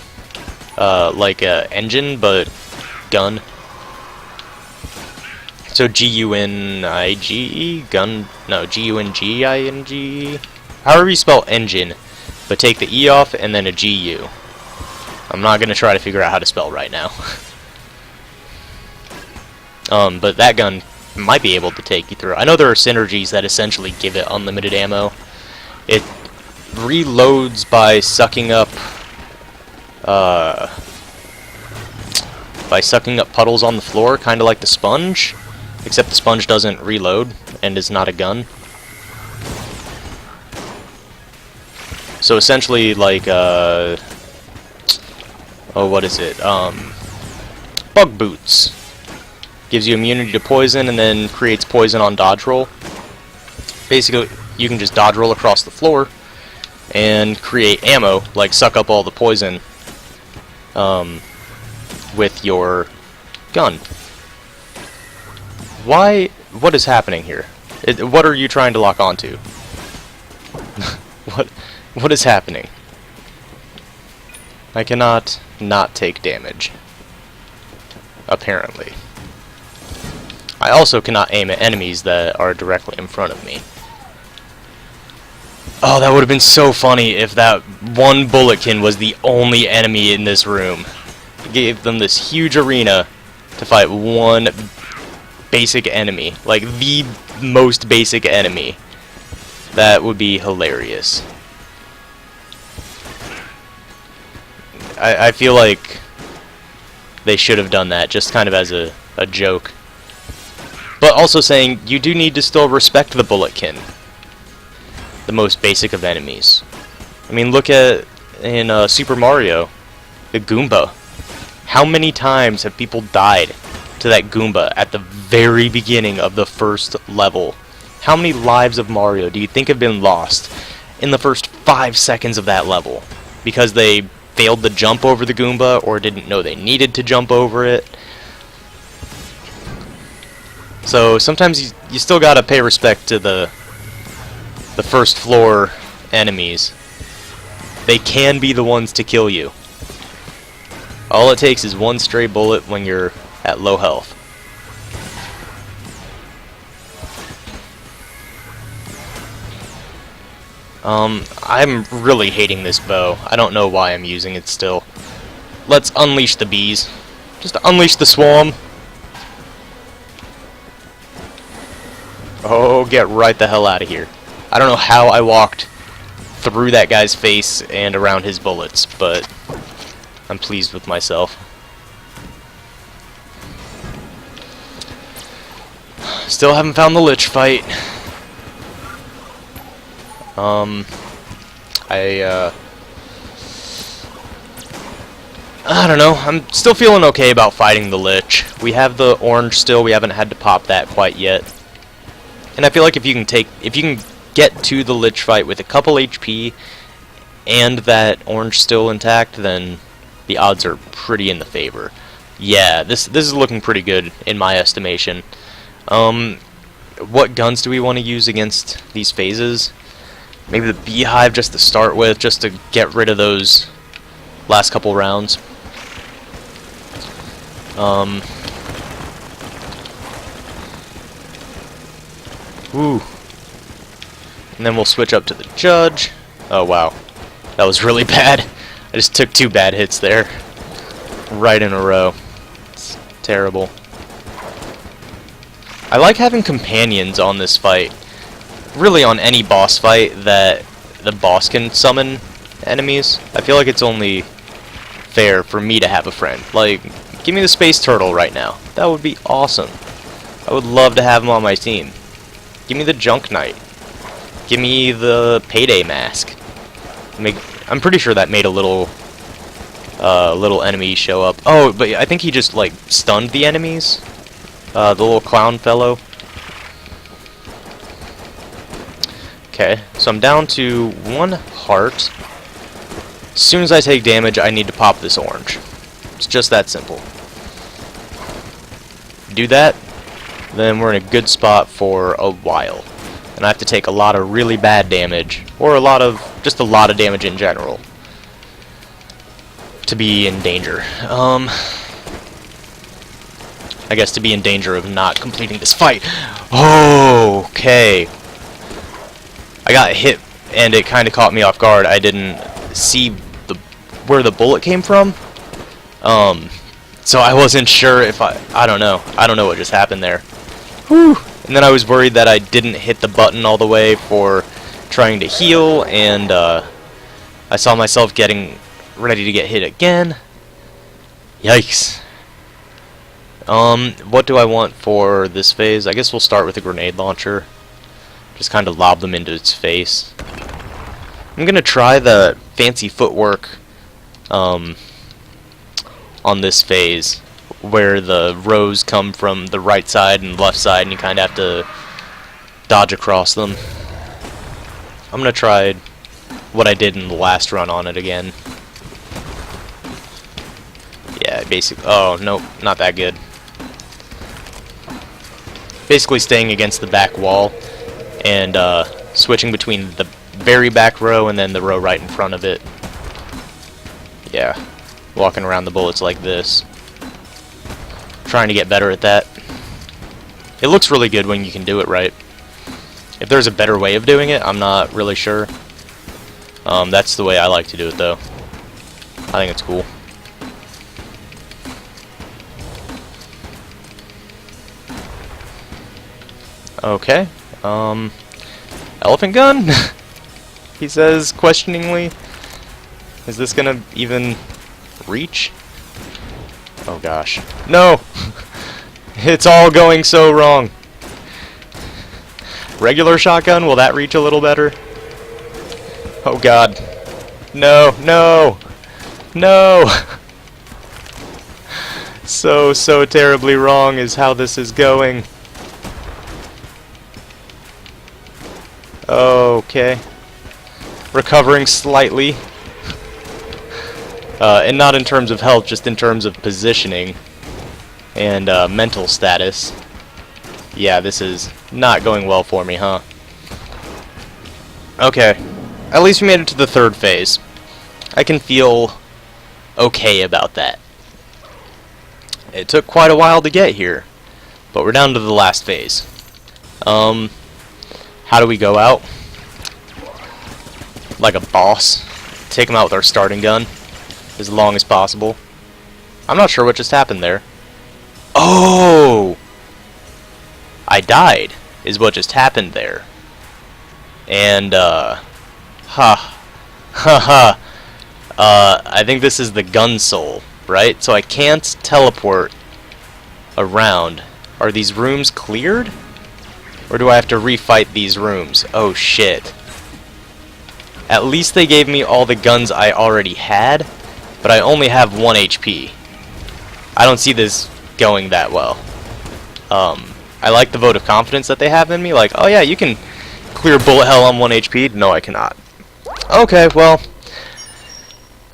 Speaker 1: Like a engine, but gun. So G-U-N-I-G-E? Gun? No, G-U-N-G-I-N-G-E? However you spell engine, but take the E off and then a G-U. I'm not going to try to figure out how to spell right now. But that gun might be able to take you through. I know there are synergies that essentially give it unlimited ammo. It reloads by sucking up puddles on the floor, kind of like the sponge, except the sponge doesn't reload and is not a gun. So essentially, like, oh, what is it? Bug boots. Gives you immunity to poison and then creates poison on dodge roll. Basically, you can just dodge roll across the floor and create ammo, like suck up all the poison with your gun. Why? What is happening here? What are you trying to lock onto? What is happening? I cannot not take damage. Apparently. I also cannot aim at enemies that are directly in front of me. Oh, that would have been so funny if that one bulletkin was the only enemy in this room. It gave them this huge arena to fight one basic enemy. Like, the most basic enemy. That would be hilarious. I feel like they should have done that, just kind of as a joke. But also saying, you do need to still respect the bulletkin. The most basic of enemies. I mean, look at, in Super Mario, the Goomba. How many times have people died to that Goomba at the very beginning of the first level? How many lives of Mario do you think have been lost in the first 5 seconds of that level? Because they failed to jump over the Goomba, or didn't know they needed to jump over it. So sometimes you still gotta pay respect to the first floor enemies. They can be the ones to kill you. All it takes is one stray bullet when you're at low health. I'm really hating this bow. I don't know why I'm using it still. Let's unleash the bees. Just unleash the swarm. Oh, get right the hell out of here. I don't know how I walked through that guy's face and around his bullets, but I'm pleased with myself. Still haven't found the lich fight. I don't know. I'm still feeling okay about fighting the lich. We have the orange still. We haven't had to pop that quite yet. And I feel like if you can get to the lich fight with a couple HP and that orange still intact, then the odds are pretty in the favor. Yeah, this is looking pretty good in my estimation. What guns do we want to use against these phases? Maybe the beehive just to start with, just to get rid of those last couple rounds. Ooh. And then we'll switch up to the judge. Oh wow, that was really bad. I just took 2 bad hits there, right in a row. It's terrible. I like having companions on this fight. Really on any boss fight that the boss can summon enemies. I feel like it's only fair for me to have a friend. Like, give me the space turtle right now. That would be awesome. I would love to have him on my team. Give me the junk knight. Give me the payday mask. I'm pretty sure that made a little enemy show up. Oh, but I think he just like stunned the enemies. The little clown fellow. Okay, so I'm down to 1 heart. As soon as I take damage, I need to pop this orange. It's just that simple. Do that, then we're in a good spot for a while. And I have to take a lot of really bad damage, or just a lot of damage in general, to be in danger. I guess to be in danger of not completing this fight. Oh, okay. I got hit, and it kind of caught me off guard. I didn't see where the bullet came from. So I wasn't sure if I don't know. I don't know what just happened there. Whew. And then I was worried that I didn't hit the button all the way for trying to heal, and I saw myself getting ready to get hit again. Yikes. What do I want for this phase? I guess we'll start with a grenade launcher. Just kind of lob them into its face. I'm gonna try the fancy footwork on this phase, where the rows come from the right side and left side, and you kind of have to dodge across them. I'm gonna try what I did in the last run on it again. Yeah, basically. Oh nope, not that good. Basically staying against the back wall and switching between the very back row and then the row right in front of it. Yeah, walking around the bullets like this. Trying to get better at that. It looks really good when you can do it right. If there's a better way of doing it, I'm not really sure. That's the way I like to do it though. I think it's cool. Okay. Elephant gun? He says questioningly. Is this gonna even reach? Oh gosh. No! It's all going so wrong. Regular shotgun, will that reach a little better? Oh god. No, no! No! So terribly wrong is how this is going. Okay. Recovering slightly. And not in terms of health, just in terms of positioning and mental status. Yeah, this is not going well for me, huh? Okay. At least we made it to the 3rd phase. I can feel okay about that. It took quite a while to get here, but we're down to the last phase. How do we go out? Like a boss. Take him out with our starting gun as long as possible. I'm not sure what just happened there. Oh! I died, is what just happened there. And, I think this is the gun soul, right? So I can't teleport around. Are these rooms cleared? Or do I have to refight these rooms? Oh shit. At least they gave me all the guns I already had, but I only have 1 HP. I don't see this going that well. I like the vote of confidence that they have in me, like, oh yeah, you can clear bullet hell on 1 HP. No, I cannot. Okay, well,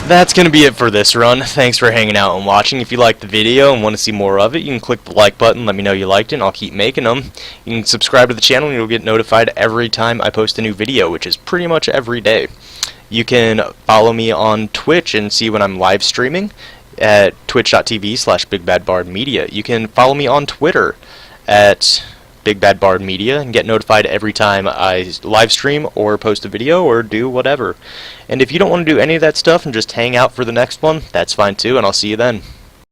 Speaker 1: that's going to be it for this run. Thanks for hanging out and watching. If you liked the video and want to see more of it, you can click the like button, let me know you liked it, and I'll keep making them. You can subscribe to the channel and you'll get notified every time I post a new video, which is pretty much every day. You can follow me on Twitch and see when I'm live streaming at twitch.tv/BigBadBardMedia. You can follow me on Twitter at BigBadBardMedia and get notified every time I live stream or post a video or do whatever. And if you don't want to do any of that stuff and just hang out for the next one, that's fine too, and I'll see you then.